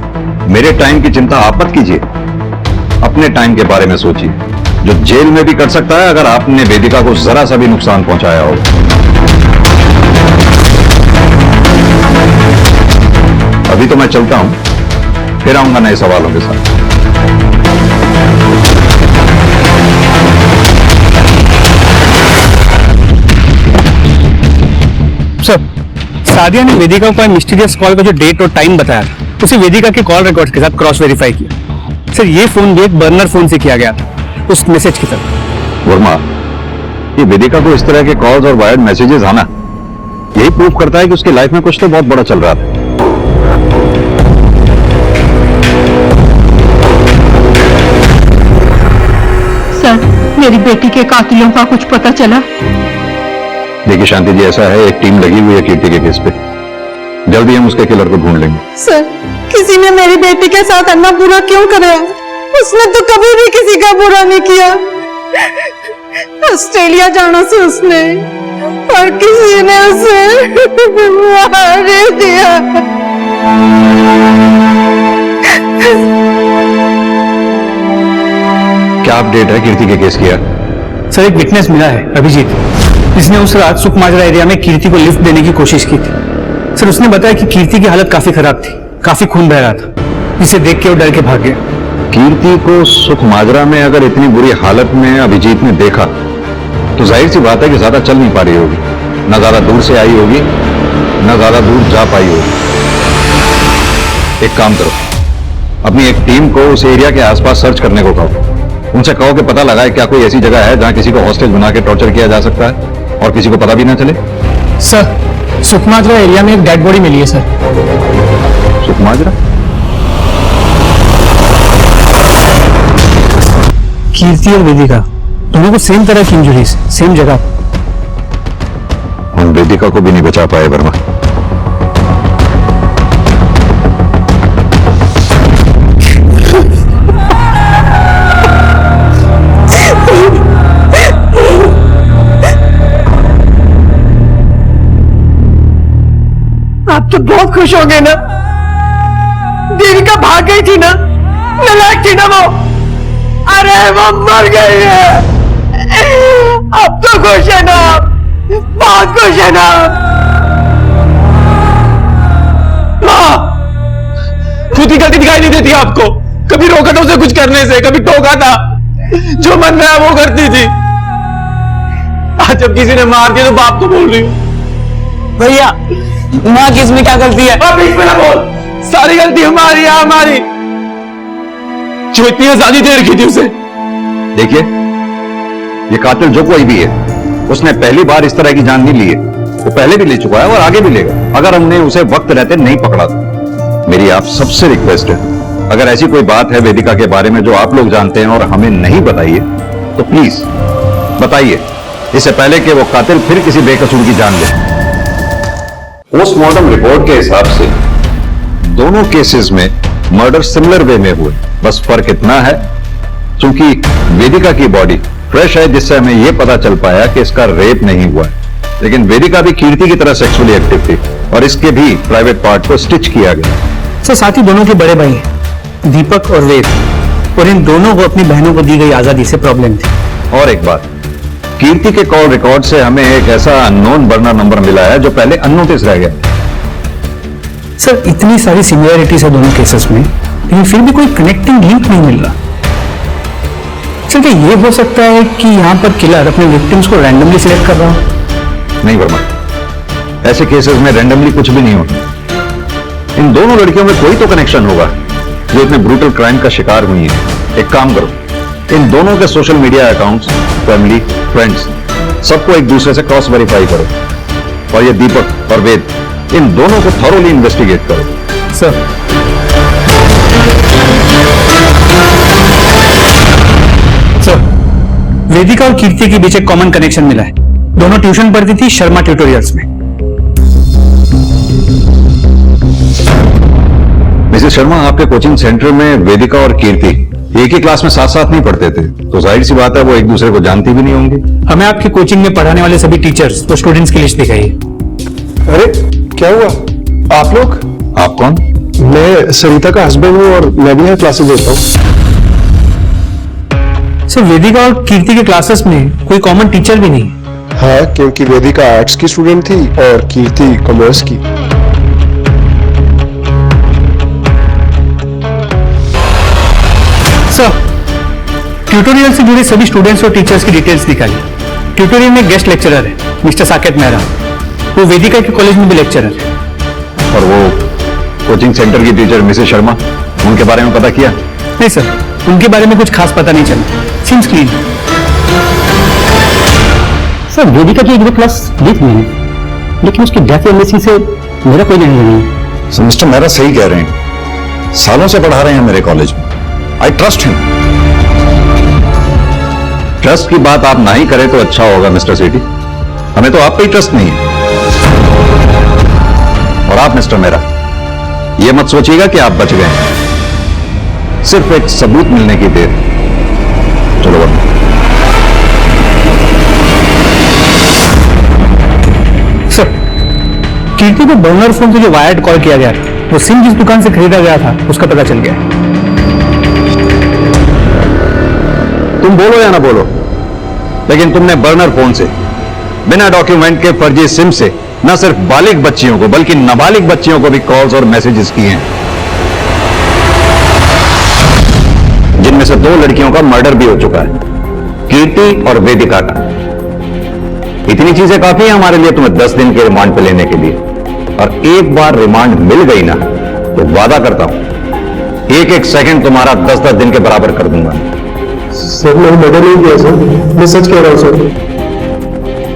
मेरे टाइम की चिंता आप मत कीजिए, अपने टाइम के बारे में सोचिए, जो जेल में भी कर सकता है अगर आपने वेदिका को जरा सा भी नुकसान पहुंचाया हो। अभी तो मैं चलता हूं, फिर आऊंगा नए सवालों के साथ। सर सादिया ने वेदिका को मिस्टीरियस कॉल का जो डेट और टाइम बताया था, उसे वेदिका के कॉल रिकॉर्ड्स के साथ क्रॉस वेरीफाई किया। सर ये फोन भी एक बर्नर फोन से किया गया था उस मैसेज की तरह। वर्मा, ये वेदिका को इस तरह के कॉल्स और वायर्ड मैसेजेस आना यही प्रूव करता है कि उसकी लाइफ में कुछ तो बहुत बड़ा चल रहा था। सर मेरी बेटी के कातिलों का कुछ पता चला? देखिए शांति जी, ऐसा है, एक टीम लगी हुई है कीर्ति के केस पे। जल्दी हम उसके किलर को ढूंढ लेंगे। सर किसी ने मेरी बेटी के साथ अन्ना बुरा क्यों करा? उसने तो कभी भी किसी का बुरा नहीं किया। ऑस्ट्रेलिया जाना से उसने, और किसी ने उसे मार दिया। क्या अपडेट है कीर्ति के केस किया? सर एक विटनेस मिला है, अभिजीत, जिसने उस रात सुखमाजरा एरिया में कीर्ति को लिफ्ट देने की कोशिश की थी। सर उसने बताया कि कीर्ति की हालत काफी खराब थी, काफी खून बह रहा था, जिसे देख के वो डर के भाग गया। कीर्ति को सुखमाजरा में अगर इतनी बुरी हालत में अभिजीत ने देखा तो जाहिर सी बात है कि ज्यादा चल नहीं पा रही होगी, ना ज्यादा दूर से आई होगी, ना ज्यादा दूर जा पाई होगी। एक काम करो, अपनी एक टीम को उस एरिया के आसपास सर्च करने को कहो। उनसे कहो कि पता लगाए क्या कोई ऐसी जगह है जहां किसी को हॉस्टेज बना के टॉर्चर किया जा सकता है और किसी को पता भी ना चले। सर सुखमाजरा एरिया में एक डेड बॉडी मिली है सर। सुखमाजरा? कीर्ति और वेदिका दोनों को सेम तरह की इंजरीज, सेम जगह। हम वेदिका को भी नहीं बचा पाए वर्मा। आप तो बहुत खुश हो गए ना, देविका भाग गई थी ना, नालायक थी ना वो। अरे वो मर गई है, अब तो खुश है ना, बहुत खुश है ना। माँ, खुद की गलती दिखाई नहीं देती आपको? कभी रोका था उसे कुछ करने से, कभी टोका था? जो मन में है वो करती थी। आज जब किसी ने मार दिया तो बाप को बोल रही हूँ। भैया, माँ की इसमें क्या गलती है? अब इसमें ना बोल, सारी गलती हमारी है, हमारी, जो इतनी आजादी दे रखी थी उसे। देखिए, ये कातिल जो कोई भी है, उसने पहली बार इस तरह की जान नहीं ली है। वो पहले भी ले चुका है और आगे भी लेगा, अगर हमने उसे वक्त रहते नहीं पकड़ा तो। मेरी आप सबसे रिक्वेस्ट है, अगर ऐसी कोई बात है वेदिका के बारे में जो आप लोग जानते हैं और हमें नहीं बताइए, तो प्लीज बताइए, इससे पहले कि वो कातिल फिर किसी बेकसूर की जान ले। पोस्टमार्टम रिपोर्ट के हिसाब से दोनों केसेस में मर्डर सिमिलर वे में हुए, बस फर्क इतना है क्योंकि वेदिका की बॉडी फ्रेश है, जिससे हमें यह पता चल पाया कि इसका रेप नहीं हुआ है। लेकिन वेदिका भी कीर्ति की तरह सेक्सुअली एक्टिव थी और इसके भी प्राइवेट पार्ट को स्टिच किया गया। सर, साथ ही दोनों के बड़े भाई हैं, दीपक और वेद, और इन दोनों को अपनी बहनों को दी गई आजादी से प्रॉब्लम थी। और एक बात, कीर्ति के कॉल रिकॉर्ड से हमें एक ऐसा अननोन बर्नर नंबर मिला है जो पहले अननोटिस रह गया। सर, इतनी सारी सिमिलरिटीज है दोनों केसेस में, लेकिन फिर भी कोई कनेक्टिंग लिंक नहीं मिल रहा। सर, क्या ये हो सकता है कि यहां पर किलर अपने विक्टिम्स को रैंडमली सिलेक्ट कर रहा हो? नहीं वर्मा, ऐसे केसेस में रैंडमली कुछ भी नहीं होता। इन दोनों लड़कियों में कोई तो कनेक्शन होगा जो इतने ब्रूटल क्राइम का शिकार हुई है। एक काम करो, इन दोनों के social media accounts, family, friends, सबको एक दूसरे से क्रॉस वेरीफाई करो, और ये दीपक और वेद, इन दोनों को थॉरोली इन्वेस्टिगेट करो। सर, वेदिका और कीर्ति के बीच एक कॉमन कनेक्शन मिला है। दोनों ट्यूशन पढ़ती थी शर्मा ट्यूटोरियल्स में। मिसेस शर्मा, आपके कोचिंग सेंटर में वेदिका और कीर्ति एक ही क्लास में साथ साथ नहीं पढ़ते थे, तो जाहिर सी बात है वो एक दूसरे को जानती भी नहीं होंगी। हमें आपकी कोचिंग में पढ़ाने वाले सभी टीचर्स और स्टूडेंट्स की लिस्ट दिखाइए। अरे क्या हुआ? आप लोग? आप कौन? मैं सरिता का हस्बैंड हूँ और मैं भी यहाँ क्लासेस देता हूँ। सर, वेदिका और कीर्ति के क्लासेस में कोई कॉमन टीचर भी नहीं। हाँ, क्योंकि वेदिका आर्ट्स की स्टूडेंट थी और कीर्ति कॉमर्स की। सर, ट्यूटोरियल से जुड़े सभी स्टूडेंट्स और टीचर्स की डिटेल्स दिखाइए। ट्यूटोरियल में गेस्ट लेक्चरर है मिस्टर साकेत मेहरा, वो वेदिका के कॉलेज में भी लेक्चरर है। और वो कोचिंग सेंटर की टीचर मिसेस शर्मा, उनके बारे में पता किया? नहीं सर, उनके बारे में कुछ खास पता नहीं चला। Seems clean. सर, वेदिका की एक क्लास ली थी मैंने, लेकिन उसकी डेथ एम्बेसी से मेरा कोई लेना नहीं है। सो मिस्टर मेहरा सही कह रहे हैं, सालों से पढ़ा रहे हैं मेरे कॉलेज में। I trust him. ट्रस्ट की बात आप ना ही करें तो अच्छा होगा मिस्टर सेठी, हमें तो आप पे ही ट्रस्ट नहीं है। और आप मिस्टर मेहरा, ये मत सोचिएगा कि आप बच गए, सिर्फ एक सबूत मिलने की देर। चलो वर्मा। सर, कीर्ति को बर्नर फोन से जो वायर्ड कॉल किया गया था, वो सिम जिस दुकान से खरीदा गया था उसका पता चल गया। तुम बोलो या ना बोलो, लेकिन तुमने बर्नर फोन से बिना डॉक्यूमेंट के फर्जी सिम से न सिर्फ बालिग बच्चियों को बल्कि नाबालिग बच्चियों को भी कॉल्स और मैसेजेस किए हैं, जिनमें से 2 लड़कियों का मर्डर भी हो चुका है, कीर्ति और वेदिका का। इतनी चीजें काफी है हमारे लिए तुम्हें 10 दिन के रिमांड पे लेने के लिए, और एक बार रिमांड मिल गई ना तो वादा करता हूं एक एक सेकंड तुम्हारा 10-10 दिन के बराबर कर दूंगा। सर, मैंने मर्डर नहीं किया सर, मैं सच कह रहा हूँ सर।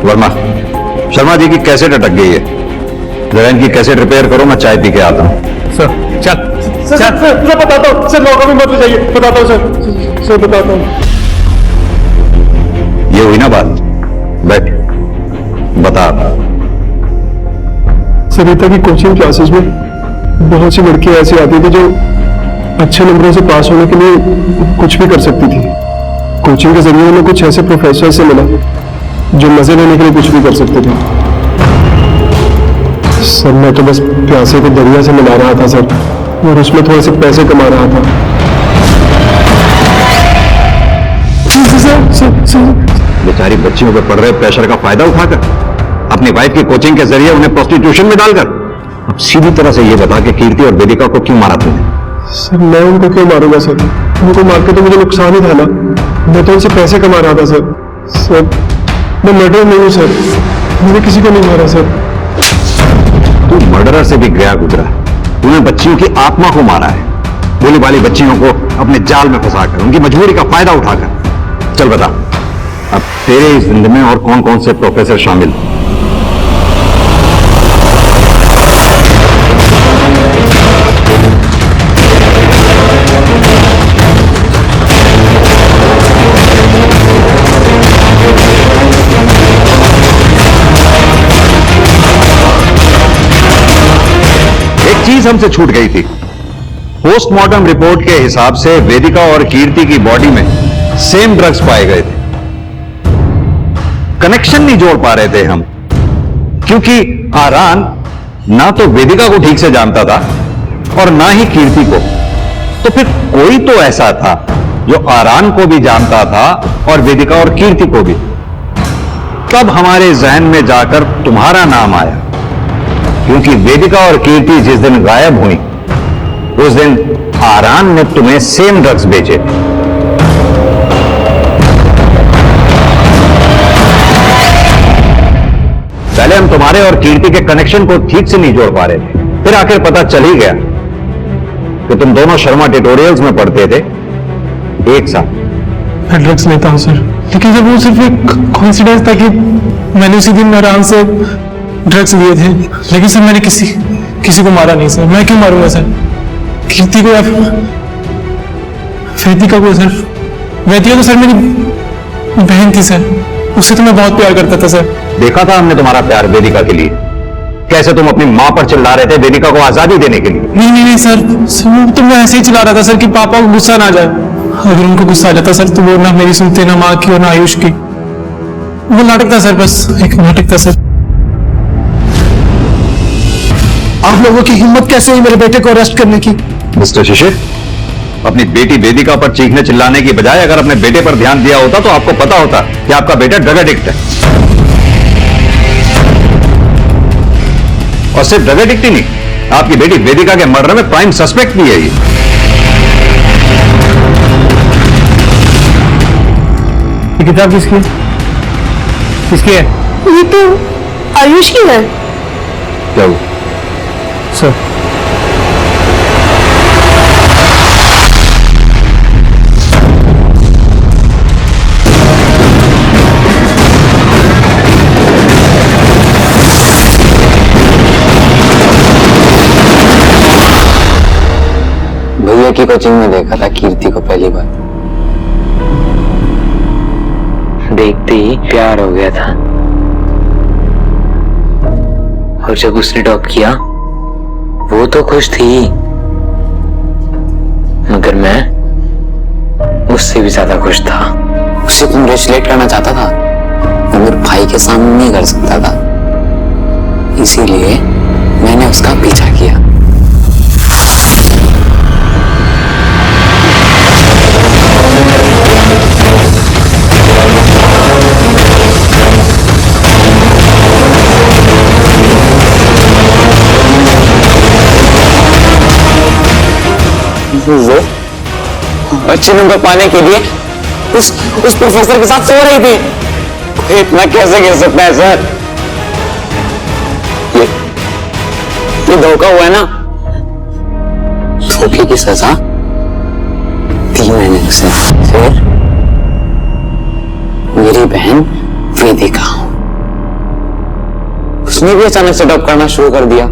वर्मा, शर्मा जी की कैसेट अटक गई है, जरा इनकी कैसेट रिपेयर करो, मैं चाय पी के आता हूं। सर, चल सर बताता हूँ सर, मौका भी मत जाइए, बताता हूँ सर बताता हूँ। ये हुई ना बात, बैठ बता। सरिता की कोचिंग क्लासेस में बहुत सी लड़कियां ऐसी आती थी जो अच्छे नंबरों से पास होने के लिए कुछ भी कर सकती थी। कोचिंग के जरिए उन्हें कुछ ऐसे प्रोफेसर से मिला जो मजे लेने के लिए कुछ भी कर सकते थे। सर मैं तो बस प्यासे को दरिया से मिला रहा था सर, और उसमें थोड़े से पैसे कमा रहा था। बेचारी बच्चियों पर पड़ रहे प्रेशर का फायदा उठाकर अपनी वाइफ की कोचिंग के जरिए उन्हें प्रोस्टिट्यूशन में डालकर अब सीधी तरह से ये बता कि कीर्ति और वेदिका को क्यों मारा तुमने? सर मैं उनको क्यों मारूंगा सर, उनको मार के तो मुझे नुकसान ही था ना, मैं तो उनसे पैसे कमा रहा था सर। सर मैं मर्डर नहीं हूँ सर, मैंने किसी को नहीं मारा सर। तू मर्डरर से भी गया गुजरा, तूने बच्चियों की आत्मा को मारा है, भोली भाली बच्चियों को अपने जाल में फंसाकर उनकी मजबूरी का फायदा उठाकर। चल बता, अब तेरे इस जिंदगी में और कौन कौन से प्रोफेसर शामिल? एक चीज हमसे छूट गई थी। पोस्टमार्टम रिपोर्ट के हिसाब से वेदिका और कीर्ति की बॉडी में सेम ड्रग्स पाए गए थे। कनेक्शन नहीं जोड़ पा रहे थे हम, क्योंकि आरान ना तो वेदिका को ठीक से जानता था और ना ही कीर्ति को। तो फिर कोई तो ऐसा था जो आरान को भी जानता था और वेदिका और कीर्ति को भी। तब हमारे जहन में जाकर तुम्हारा नाम आया, क्योंकि वेदिका और कीर्ति जिस दिन गायब हुई उस दिन आरान ने तुम्हें सेम ड्रग्स बेचे। पहले हम तुम्हारे और कीर्ति के कनेक्शन को ठीक से नहीं जोड़ पा रहे थे, फिर आखिर पता चल ही गया कि तुम दोनों शर्मा ट्यूटोरियल्स में पढ़ते थे एक साथ। मैं ड्रग्स लेता हूँ सर, लेकिन जब वो सिर्फ एक कॉन्सिडेंस था कि मैंने उसी दिन आराम से ड्रग्स लिए थे, लेकिन सर मैंने किसी को मारा नहीं सर। मैं क्यों मारूंगा सर? कीर्ति को या वेदिका को सर? वेदिका तो सर मेरी बहन थी सर, उससे तो मैं बहुत प्यार करता था सर। देखा था हमने तुम्हारा प्यार वेदिका के लिए, कैसे तुम अपनी मां पर चिल्ला रहे थे वेदिका को आजादी देने के लिए। नहीं सर, तो मैं ऐसे ही चिल्ला रहा था सर कि पापा को गुस्सा ना जाए। अगर उनको गुस्सा आ जाता सर तो वो ना मेरी सुनते, ना माँ की और ना आयुष की। वो नाटक था सर, बस एक नाटक था सर। आप लोगों की हिम्मत कैसे हुई मेरे बेटे को अरेस्ट करने की? मिस्टर शिशिर, अपनी बेटी वेदिका पर चीखने चिल्लाने की बजाय अगर अपने बेटे पर ध्यान दिया होता तो आपको पता होता कि आपका बेटा ड्रग एडिक्ट है। और सिर्फ ड्रग एडिक्ट ही नहीं, आपकी बेटी वेदिका के मर्डर में प्राइम सस्पेक्ट भी है ये। किताब किसकी है? किसकी है? ये तो आयुष की है क्या वो? सर भैया की कोचिंग में देखा था कीर्ति को पहली बार, देखते ही प्यार हो गया था। और जब उसने टॉप किया वो तो खुश थी, मगर मैं उससे भी ज्यादा खुश था। उसे कंग्रेचुलेट करना चाहता था मगर भाई के सामने नहीं कर सकता था, इसीलिए मैंने उसका पीछा किया। वो अच्छे नंबर पाने के लिए उस प्रोफेसर के साथ सो रही थी। कोई इतना कैसे कह सकता है सर? ये धोखा हुआ है ना। धोखे की सजा दी मैंने उसे। फिर मेरी बहन वेदिका, उसने भी अचानक से डॉप करना शुरू कर दिया।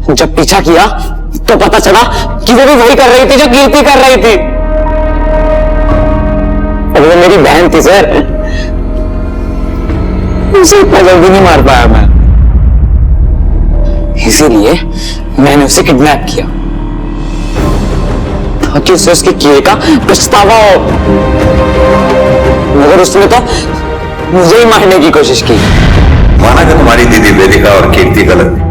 जब पीछा किया तो पता चला कि वो भी वही कर रही थी जो कीर्ति कर रही थी। और वो मेरी बहन थी सर, उसे इतना जल्दी नहीं मार पाया मैं, इसीलिए मैंने उसे किडनैप किया ताकि उसे उसके किए का पछतावा हो। मगर उसने तो मुझे ही मारने की कोशिश की। माना कि तुम्हारी दीदी वेदिका और कीर्ति गलत थी,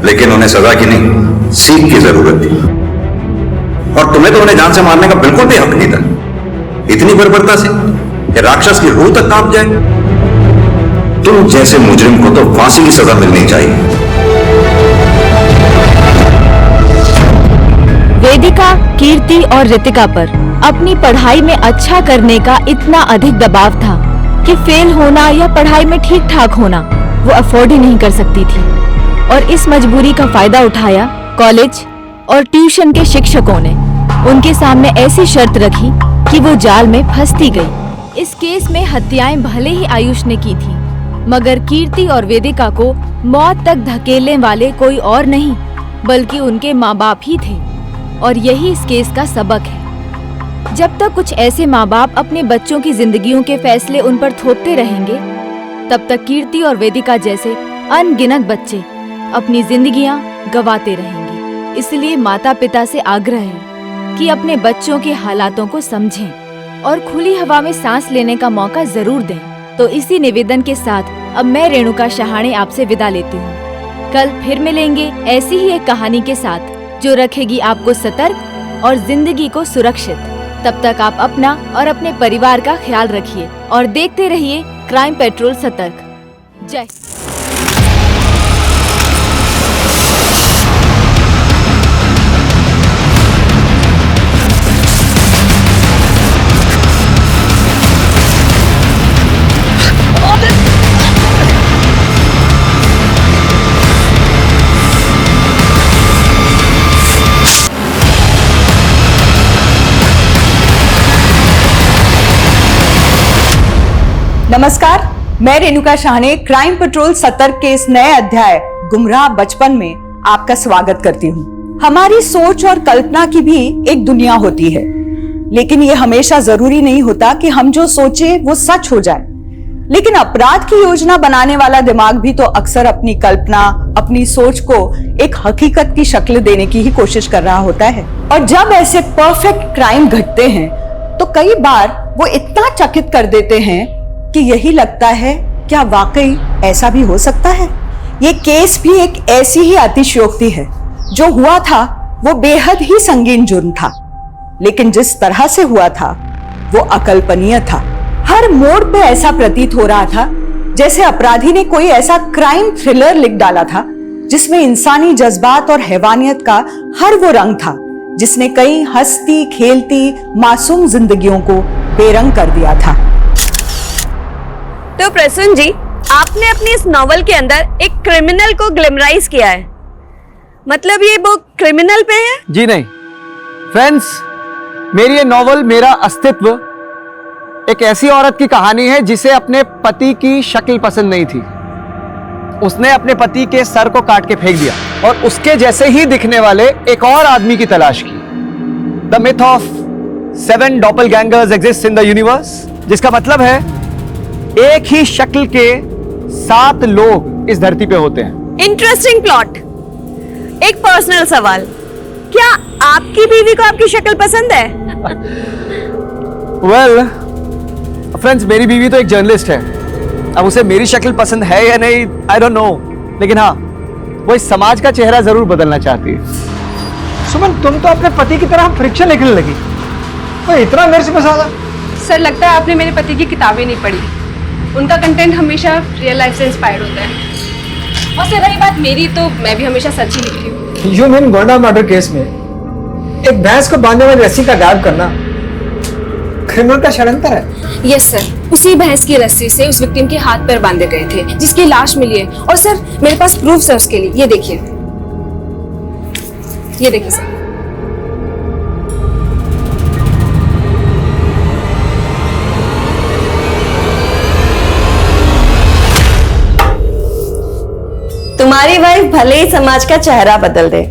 लेकिन उन्हें सजा की नहीं, सीख की जरूरत थी। और तुम्हें तो उन्हें जान से मारने का बिल्कुल भी हक नहीं था, इतनी बर्बरता से कि राक्षस की रूह तक कांप जाए। तुम जैसे मुजरिम को तो फांसी की सजा मिलनी चाहिए। वेदिका, कीर्ति और रितिका पर अपनी पढ़ाई में अच्छा करने का इतना अधिक दबाव था कि फेल होना या पढ़ाई में ठीक ठाक होना वो अफोर्ड ही नहीं कर सकती थी। और इस मजबूरी का फायदा उठाया कॉलेज और ट्यूशन के शिक्षकों ने। उनके सामने ऐसी शर्त रखी कि वो जाल में फंसती गई। इस केस में हत्याएं भले ही आयुष ने की थी, मगर कीर्ति और वेदिका को मौत तक धकेलने वाले कोई और नहीं बल्कि उनके माँ बाप ही थे। और यही इस केस का सबक है। जब तक कुछ ऐसे माँ बाप अपने बच्चों की जिंदगियों के फैसले उन पर थोपते रहेंगे, तब तक कीर्ति और वेदिका जैसे अनगिनत बच्चे अपनी जिंदगियां गंवाते रहेंगे। इसलिए माता पिता से आग्रह है कि अपने बच्चों के हालातों को समझें और खुली हवा में सांस लेने का मौका जरूर दें। तो इसी निवेदन के साथ अब मैं रेणुका शहाणे आपसे विदा लेती हूँ। कल फिर मिलेंगे ऐसी ही एक कहानी के साथ जो रखेगी आपको सतर्क और जिंदगी को सुरक्षित। तब तक आप अपना और अपने परिवार का ख्याल रखिए और देखते रहिए क्राइम पेट्रोल सतर्क। जय। नमस्कार, मैं रेणुका शहाणे क्राइम पेट्रोल सतर्क के इस नए अध्याय गुमराह बचपन में आपका स्वागत करती हूँ। हमारी सोच और कल्पना की भी एक दुनिया होती है, लेकिन ये हमेशा जरूरी नहीं होता कि हम जो सोचे वो सच हो जाए। लेकिन अपराध की योजना बनाने वाला दिमाग भी तो अक्सर अपनी कल्पना, अपनी सोच को एक हकीकत की शक्ल देने की ही कोशिश कर रहा होता है। और जब ऐसे परफेक्ट क्राइम घटते हैं तो कई बार वो इतना चकित कर देते हैं कि यही लगता है क्या वाकई ऐसा भी हो सकता है। ये केस भी एक ऐसी ही अतिशयोक्ति है। जो हुआ था वो बेहद ही संगीन जुर्म था, लेकिन जिस तरह से हुआ था वो अकल्पनीय था। हर मोड़ पे ऐसा प्रतीत हो रहा था जैसे अपराधी ने कोई ऐसा क्राइम थ्रिलर लिख डाला था जिसमें इंसानी जज्बात और हैवानियत का हर वो रंग था जिसने कई हंसती खेलती मासूम जिंदगियों को बेरंग कर दिया था। तो प्रसून जी, आपने अपनी इस नॉवल के अंदर एक क्रिमिनल को ग्लैमराइज किया है, मतलब ये बुक क्रिमिनल पे है? जी नहीं फ्रेंड्स, मेरी ये नॉवल मेरा अस्तित्व एक ऐसी औरत की कहानी है जिसे अपने पति की शक्ल पसंद नहीं थी। उसने अपने पति के सर को काट के फेंक दिया और उसके जैसे ही दिखने वाले एक और आदमी की तलाश की। The myth of 7 doppelgangers exist in the universe, जिसका मतलब है एक ही शक्ल के 7 लोग इस धरती पे होते हैं। Interesting plot. एक पर्सनल सवाल, क्या आपकी बीवी को आपकी शक्ल पसंद है? वेल फ्रेंड्स, मेरी बीवी तो एक जर्नलिस्ट है। अब उसे मेरी शक्ल पसंद है या नहीं, आई डोंट नो, लेकिन हाँ, वो इस समाज का चेहरा जरूर बदलना चाहती है। सुमन, तुम तो अपने पति की तरह फ्रिक्शन लिखने लगी। वो इतना मेरे से पसंद है? सर, लगता है आपने मेरे पति की किताबें नहीं पढ़ी। उनका कंटेंट हमेशा रियल लाइफ से इंस्पायर्ड होता है। और सर रही बात मेरी, तो मैं भी हमेशा सच ही लिखती हूँ। You mean Gonda murder case में एक भैंस को बांधने वाली रस्सी का गायब करना क्रिमिनल का षड्यंत्र है? यस सर, उसी भैंस की रस्सी से उस विक्टिम के हाथ पैर बांधे गए थे जिसकी लाश मिली है। और सर मेरे पास प्रूफ है उसके लिए, ये देखिए, ये देखिए सर। तुम्हारी वाइफ भले ही समाज का चेहरा बदल दे,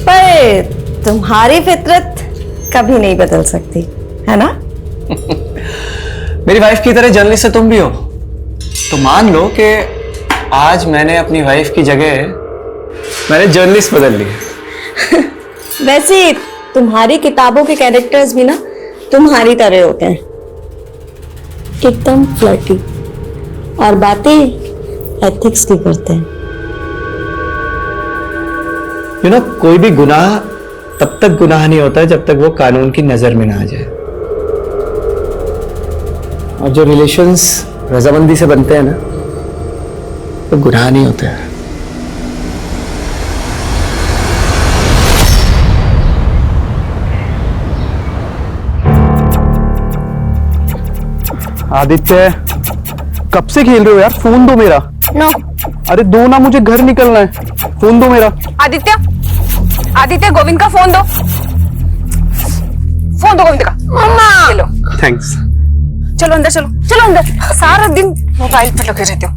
पर तुम्हारी फितरत कभी नहीं बदल सकती, है ना? मेरी वाइफ की तरह जर्नलिस्ट तुम भी हो, तो मान लो कि आज मैंने अपनी वाइफ की जगह मैंने जर्नलिस्ट बदल ली। वैसे तुम्हारी किताबों के कैरेक्टर्स भी ना तुम्हारी तरह होते हैं, एकदम फ्लर्टी और बातें एथिक्स की करते हैं। कोई भी गुनाह तब तक गुनाह नहीं होता जब तक वो कानून की नजर में ना आ जाए। और जो रिलेशंस रजामंदी से बनते हैं ना, वो गुनाह नहीं होते हैं। आदित्य, कब से खेल रहे हो यार? फोन दो मेरा। नो। अरे दो ना, मुझे घर निकलना है। फोन दो मेरा। आदित्य, आदित्य, गोविंद का फोन दो। फोन दो गोविंद का। मम्मा। चलो। थैंक्स। चलो अंदर, चलो चलो अंदर। सारा दिन मोबाइल पर लगे रहते हो।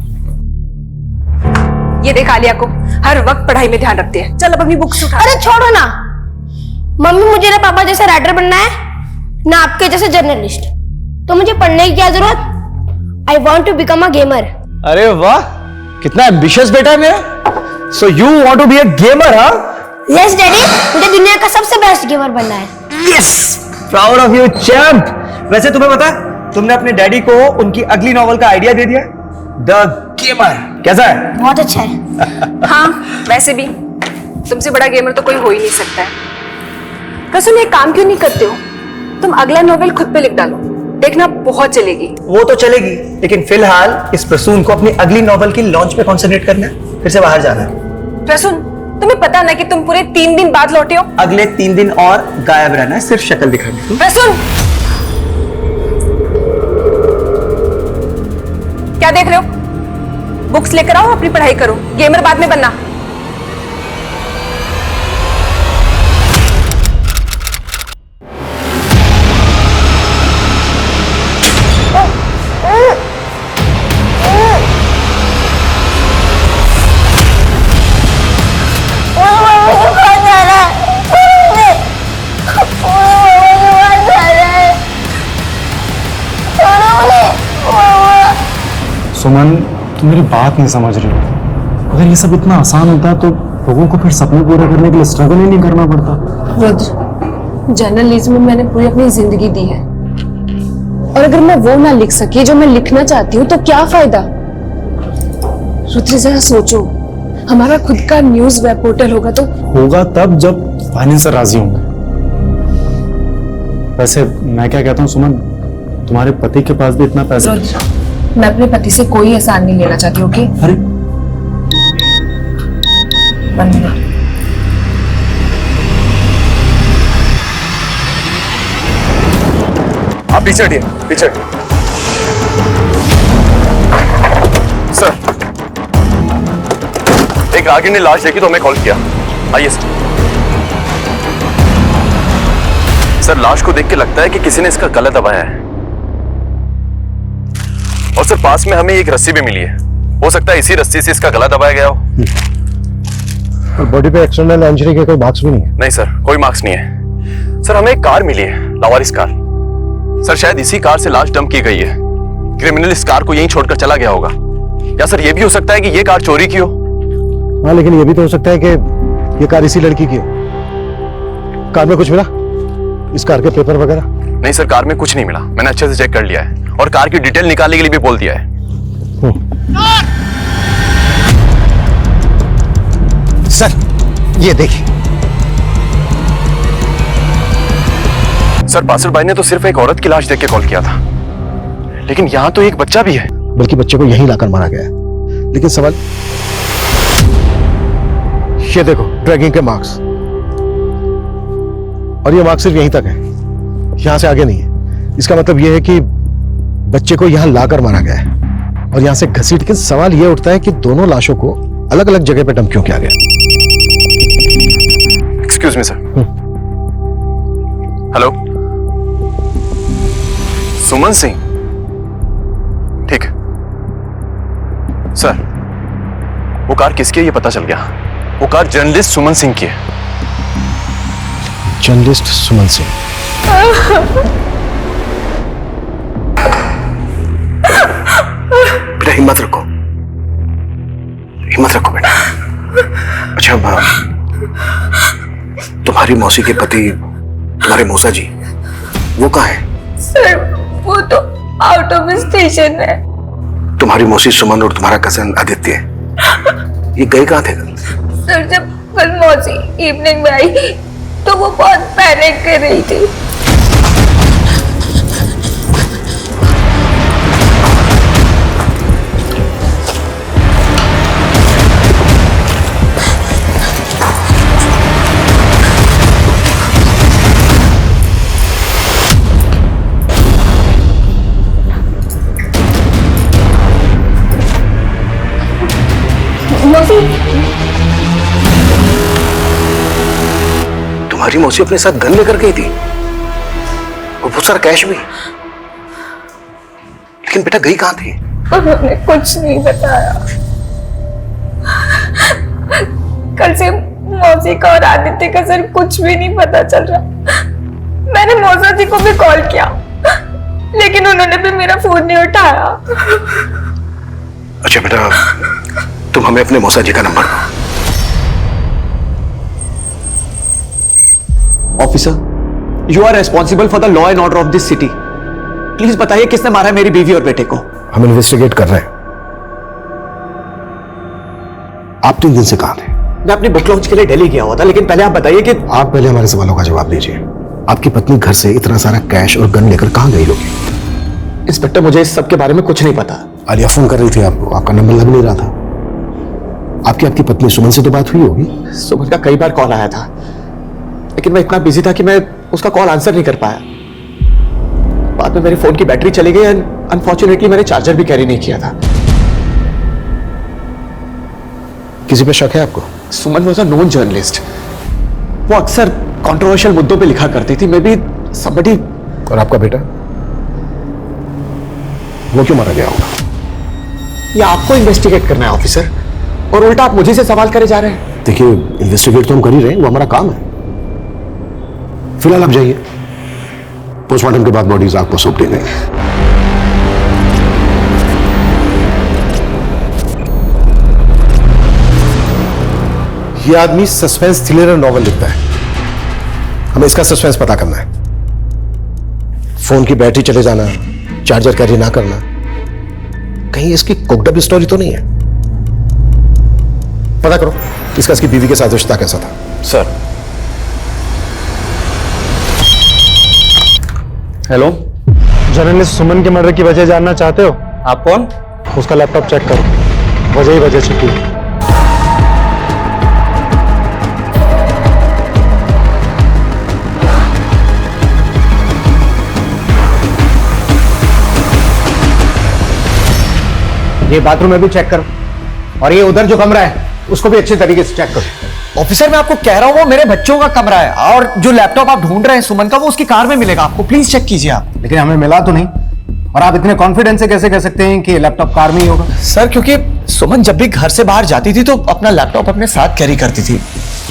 ये देख आलिया को हर वक्त पढ़ाई में ध्यान रखती है। चल अब अपनी बुक्स उठा। अरे छोड़ो ना मम्मी, मुझे ना पापा जैसे राइटर बनना है ना आपके जैसे जर्नलिस्ट। तो मुझे पढ़ने की क्या जरूरत? I want to become a gamer. अरे वाह, कितना एम्बिशियस बेटा है मेरा। So you want to be a gamer, हाँ? यस डैडी, मुझे दुनिया का सबसे बेस्ट गेमर बनना है। Yes, proud of you champ. वैसे तुम्हें पता है, तुमने अपने डैडी को उनकी अगली नॉवल का आइडिया दे दिया, द गेमर। कैसा है? बहुत अच्छा है। हाँ, वैसे भी तुमसे बड़ा गेमर तो कोई हो ही नहीं सकता है। प्रसून, एक काम क्यों नहीं करते हो? तुम अगला नॉवेल खुद पे लिख डालो, देखना बहुत चलेगी। वो तो चलेगी, लेकिन फिलहाल इस प्रसून को अपनी अगली नॉवल की लॉन्च पे कॉन्सेंट्रेट करना है, फिर से बाहर जाना है। प्रसून, तुम्हें पता ना कि तुम पूरे 3 दिन बाद लौटे हो? अगले 3 दिन और गायब रहना है, सिर्फ शक्ल दिखानी। प्रसून, क्या देख रहे हो? बुक्स लेकर आओ, अपनी पढ़ाई करो। गेमर बाद में बनना। सुमन, तुम मेरी बात नहीं समझ रही हो। अगर ये सब इतना आसान होता तो लोगों को फिर सपने पूरे करने के लिए स्ट्रगल ही नहीं करना पड़ता। रुद्र, जर्नलिज्म में मैंने पूरी अपनी जिंदगी दी है, और अगर मैं वो ना लिख सकी जो मैं लिखना चाहती हूँ तो क्या फायदा? रुद्र, जरा सोचो, हमारा खुद का न्यूज वेब पोर्टल होगा तो? होगा तब जब फाइनेंसर राजी होंगे। वैसे मैं क्या कहता हूँ सुमन, तुम्हारे पति के पास भी इतना पैसा। रुद्र, मैं अपने पति से कोई एहसान नहीं लेना चाहती, ओके? अरे बंद कर। आप पीछे हटिए, पीछे। सर, एक रागिनी ने लाश देखी तो हमें कॉल किया। आइए सर। सर, लाश को देख के लगता है कि किसी ने इसका गला दबाया है। और सर, पास में हमें एक रस्सी भी मिली है। हो सकता है इसी रस्सी से इसका गला दबाया गया हो। बॉडी पे एक्सटर्नल इंजरी के कोई मार्क्स भी नहीं है? नहीं सर, कोई मार्क्स नहीं है। सर, हमें एक कार मिली है, लावारिस कार। सर, शायद इसी कार से लाश डंप की गई है। क्रिमिनल इस कार को यहीं छोड़कर चला गया होगा। या सर, यह भी हो सकता है कि यह कार चोरी की हो। हाँ, लेकिन यह भी तो हो सकता है कि ये कार इसी लड़की की हो। कार में कुछ मिला? इस कार के पेपर वगैरह? नहीं सर, कार में कुछ नहीं मिला। मैंने अच्छे से चेक कर लिया है और कार की डिटेल निकालने के लिए भी बोल दिया है। सर, ये देखिए। सर, पासर भाई ने तो सिर्फ एक औरत की लाश देख के कॉल किया था, लेकिन यहाँ तो एक बच्चा भी है। बल्कि बच्चे को यहीं लाकर मारा गया है। लेकिन सवाल ये देखो, ड्रैगिंग के मार्क्स, और ये मार्क्स सिर्फ यहीं तक है, यहां से आगे नहीं है। इसका मतलब यह है कि बच्चे को यहां लाकर मारा गया है, और यहां से घसीट के सवाल यह उठता है कि दोनों लाशों को अलग अलग जगह पर डंप क्यों किया गया। Excuse me sir. हेलो, सुमन सिंह? ठीक है सर, वो कार किसकी है ये पता चल गया। वो कार जर्नलिस्ट सुमन सिंह की है। जर्नलिस्ट सुमन सिंह? बेटा हिम्मत रखो, हिम्मत रखो बेटा। अच्छा, तुम्हारी मौसी के पति, तुम्हारे मौसा जी, वो कहाँ है? सर, वो तो आउट ऑफ स्टेशन है। तुम्हारी मौसी सुमन और तुम्हारा कजन आदित्य ये गए कहाँ थे कल? सर जब कल मौसी इवनिंग में आई तो वो बहुत पैनिक कर रही थी। मौसी तुम्हारी मौसी अपने साथ गन लेकर गई थी और बहुत सारा कैश भी, लेकिन बेटा गई कहाँ थी? उन्होंने कुछ नहीं बताया। कल से मौसी का और आदित्य का सर कुछ भी नहीं पता चल रहा। मैंने मौसा जी को भी कॉल किया लेकिन उन्होंने भी मेरा फोन नहीं उठाया। अच्छा बेटा, तुम हमें अपने मौसा जी का नंबर दो। Officer, you are responsible for the law and order of this city. Please बताइए किसने मारा है मेरी बीवी और बेटे को। हम इन्वेस्टिगेट कर रहे हैं। आप 3 दिन से कहां थे? मैं अपनी बुक लॉन्च के लिए दिल्ली गया हुआ था, लेकिन पहले आप बताइए कि आप पहले हमारे सवालों का जवाब दीजिए। आपकी पत्नी घर से इतना सारा कैश और गन लेकर कहां गई होगी? इंस्पेक्टर, मुझे इस सब के बारे में कुछ नहीं पता। आलिया फोन कर रही थी आपको, आपका नंबर लग नहीं रहा था। आपकी पत्नी सुमन से तो बात हुई होगी? सुमन का कई बार कॉल आया था, लेकिन मैं इतना बिजी था कि मैं उसका कॉल आंसर नहीं कर पाया। बाद में मेरे फोन की बैटरी चली गई एंड अनफॉर्चुनेटली मैंने चार्जर भी कैरी नहीं किया था। किसी पे शक है आपको? सुमन वाज अ नोन जर्नलिस्ट। वो अक्सर कंट्रोवर्शियल मुद्दों पे लिखा करती थी। May be somebody. और आपका बेटा, वो क्यों मारा गया होगा? ये आपको इन्वेस्टिगेट करना है ऑफिसर, और उल्टा आप मुझे से सवाल करे जा रहे हैं। देखिए, इन्वेस्टिगेट तो हम कर ही रहे हैं, वो हमारा काम है। फिलहाल आप जाइए, पोस्टमार्टम के बाद बॉडीज आपको सौंप देंगे। ये आदमी सस्पेंस थ्रिलर नॉवल लिखता है, हमें इसका सस्पेंस पता करना है। फोन की बैटरी चले जाना, चार्जर कैरी ना करना, कहीं इसकी कुकडअप स्टोरी तो नहीं है? पता करो इसका इसकी बीवी के साथ रिश्ता कैसा था। सर। हेलो, जर्नलिस्ट सुमन के मर्डर की वजह जानना चाहते हो? आप कौन? उसका लैपटॉप चेक करो, वजह ही वजह छिपी है। ये बाथरूम में भी चेक करो, और ये उधर जो कमरा है उसको भी अच्छे तरीके से चेक करो। ऑफिसर, मैं आपको कह रहा हूं वो मेरे बच्चों का कमरा है, और जो लैपटॉप आप ढूंढ रहे हैं सुमन का, वो उसकी कार में मिलेगा आपको। प्लीज चेक कीजिए आप। लेकिन हमें मिला तो नहीं, और आप इतने कॉन्फिडेंस से कैसे कह सकते हैं कि लैपटॉप कार में ही होगा? सर, क्योंकि सुमन जब भी घर से बाहर जाती थी तो अपना लैपटॉप अपने साथ कैरी करती थी।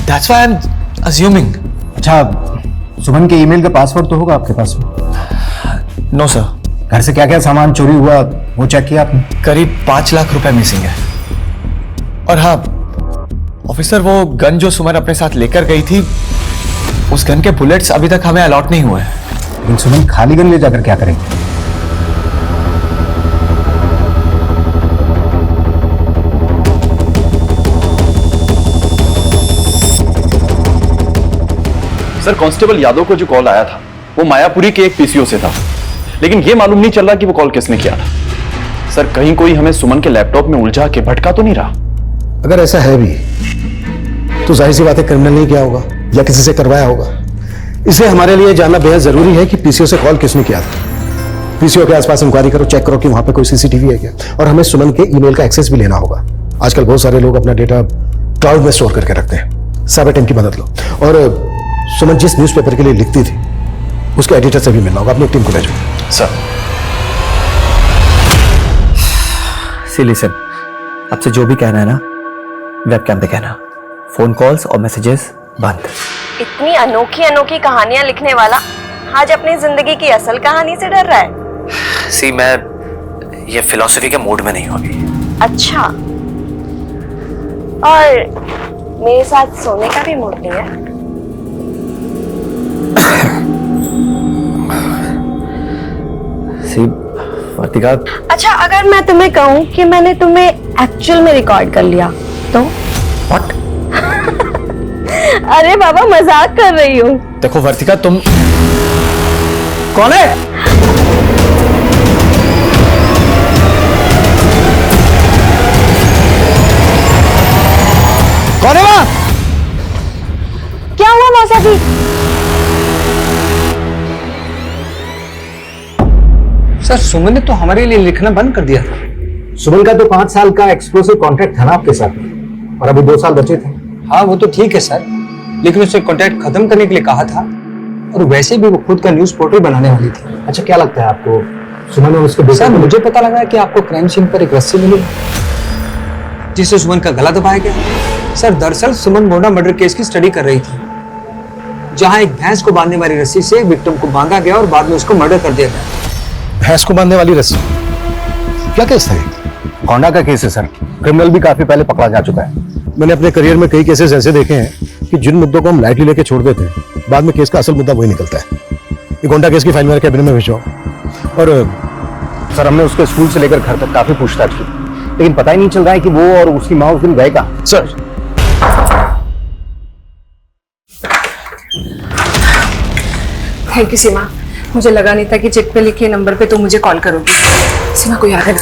That's why I am assuming. अच्छा, सुमन के ईमेल का पासवर्ड तो होगा आपके पास में? No sir. घर से क्या क्या सामान चोरी हुआ वो चेक किया आपने? करीब 5 लाख रुपए मिसिंग है। और हाँ ऑफिसर, वो गन जो सुमन अपने साथ लेकर गई थी, उस गन के बुलेट्स अभी तक हमें अलॉट नहीं हुए हैं। लेकिन सुमन खाली गन ले जाकर क्या करेंगे? सर, कांस्टेबल यादव को जो कॉल आया था वो मायापुरी के एक पीसीओ से था, लेकिन ये मालूम नहीं चल रहा कि वो कॉल किसने किया था। सर, कहीं कोई हमें सुमन के लैपटॉप में उलझा के भटका तो नहीं रहा? अगर ऐसा है भी तो जाहिर सी बात है क्रिमिनल नहीं किया होगा या किसी से करवाया होगा। इसलिए हमारे लिए जानना बेहद जरूरी है कि पीसीओ से कॉल किसने किया था। पीसीओ के आसपास इंक्वायरी करो, चेक करो कि वहां पे कोई सीसीटीवी है क्या, और हमें सुमन के ईमेल का एक्सेस भी लेना होगा। आजकल बहुत सारे लोग अपना डेटा क्लाउड में स्टोर करके रखते हैं। साइबर टीम की मदद लो, और सुमन जिस न्यूज़पेपर के लिए लिखती थी उसके एडिटर से भी मिलना होगा। अपनी टीम को ले जाओ। सर। सी लिसन, आपसे जो भी कहना है ना वेबकैम पे कहना। फोन कॉल्स और मैसेजेस बंद। इतनी अनोखी अनोखी कहानियां लिखने वाला आज अपनी जिंदगी की असल कहानी से डर रहा है। सी, मैं ये फिलॉसफी के मूड में नहीं हूं अभी। अच्छा, और मेरे साथ सोने का भी मूड नहीं है? सी, वर्तिका, अच्छा, अगर मैं तुम्हें कहूं कि मैंने तुम्हें एक्चुअल में रिकॉर्ड कर लिया तो? व्हाट? अरे बाबा, मजाक कर रही हूँ। देखो वर्तिका, तुम कौन है? कौन है वहां? क्या हुआ मौसा जी? सर, सुमन ने तो हमारे लिए लिखना बंद कर दिया था। सुमन का तो 5 साल का एक्सक्लूसिव कॉन्ट्रैक्ट था ना आपके साथ, और अभी 2 साल बचे थे। हाँ, वो तो ठीक है सर, लेकिन उससे कॉन्ट्रैक्ट खत्म करने के लिए कहा था, और वैसे भी वो खुद का न्यूज पोर्टल बनाने वाली थी। अच्छा, क्या लगता है आपको सुमन और उसके बेटे? सर, मुझे पता लगा कि आपको क्राइम सीन पर एक रस्सी मिली जिससे सुमन का गला दबाया गया। सर, दरअसल सुमन मोना मर्डर केस की स्टडी कर रही थी, जहां एक भैंस को बांधने वाली रस्सी से विक्टिम को बांधा गया और बाद में उसको मर्डर कर दिया गया। भैंस को बांधने वाली रस्सी? क्या केस था? होंडा का केस है सर, क्रिमिनल भी काफी पहले पकड़ा जा चुका है। मैंने अपने करियर में कई केसेस ऐसे देखे हैं कि जिन मुद्दों को हम लाइटली लेके छोड़ देते हैं, बाद में केस का असल मुद्दा वही निकलता है। एक होंडा केस की फाइल मेरे कैबिनेट में भिजवाओ। और सर, हमने उसके स्कूल से लेकर घर तक काफी पूछताछ की, लेकिन पता ही नहीं चल रहा है कि वो और उसकी माँ उस दिन गए कहाँ। सर, थैंक यू सीमा, मुझे लगा नहीं था कि चिट पे लिखे नंबर पे तो मुझे कॉल करोगी। सीमा को याद है।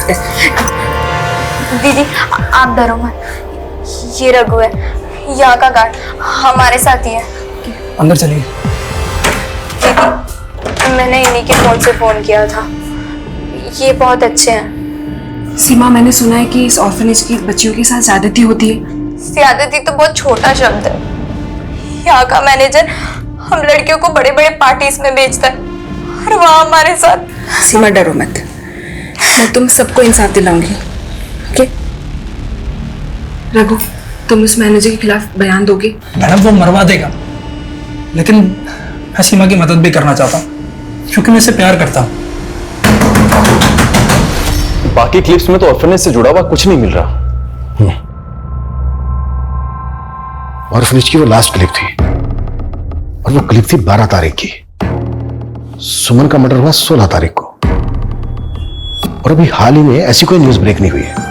दीदी, आप डरो मत, ये रघु है, यहाँ का गार्ड, हमारे साथ ही है। अंदर चलिए। दीदी, मैंने इन्हीं के फोन से फोन किया था, ये बहुत अच्छे हैं। सीमा, मैंने सुना है कि इस ऑर्फनेज की बच्चियों के साथ ज्यादती होती है। ज्यादती तो बहुत छोटा शब्द है। यहाँ का मैनेजर हम लड़कियों को बड़े बड़े पार्टीज में बेचता है, और वहाँ हमारे साथ। सीमा, डरो मत, मैं तुम सबको इंसाफ दिलाऊंगी। ओके रघु, तुम उस मैनेजर के खिलाफ बयान दोगे? मैडम, वो मरवा देगा, लेकिन मैं सीमा की मदद भी करना चाहता हूँ, क्योंकि मैं इससे प्यार करता हूँ। बाकी क्लिप्स में तो ऑर्फनेज से जुड़ा हुआ कुछ नहीं मिल रहा। ऑर्फनेज की वो लास्ट क्लिप थी, और वो क्लिप थी 12 तारीख की। सुमन का मर्डर हुआ 16 तारीख को, और अभी हाल ही में ऐसी कोई न्यूज ब्रेक नहीं हुई है।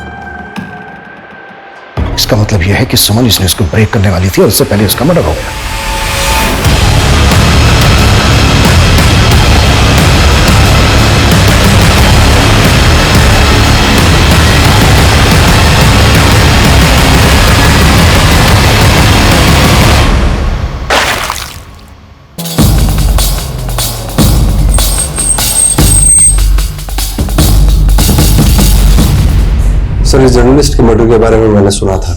इसका मतलब यह है कि सुमन इस न्यूज को ब्रेक करने वाली थी और उससे पहले उसका मर्डर हो गया। सर, इस जर्नलिस्ट के मर्डर के बारे में मैंने सुना था।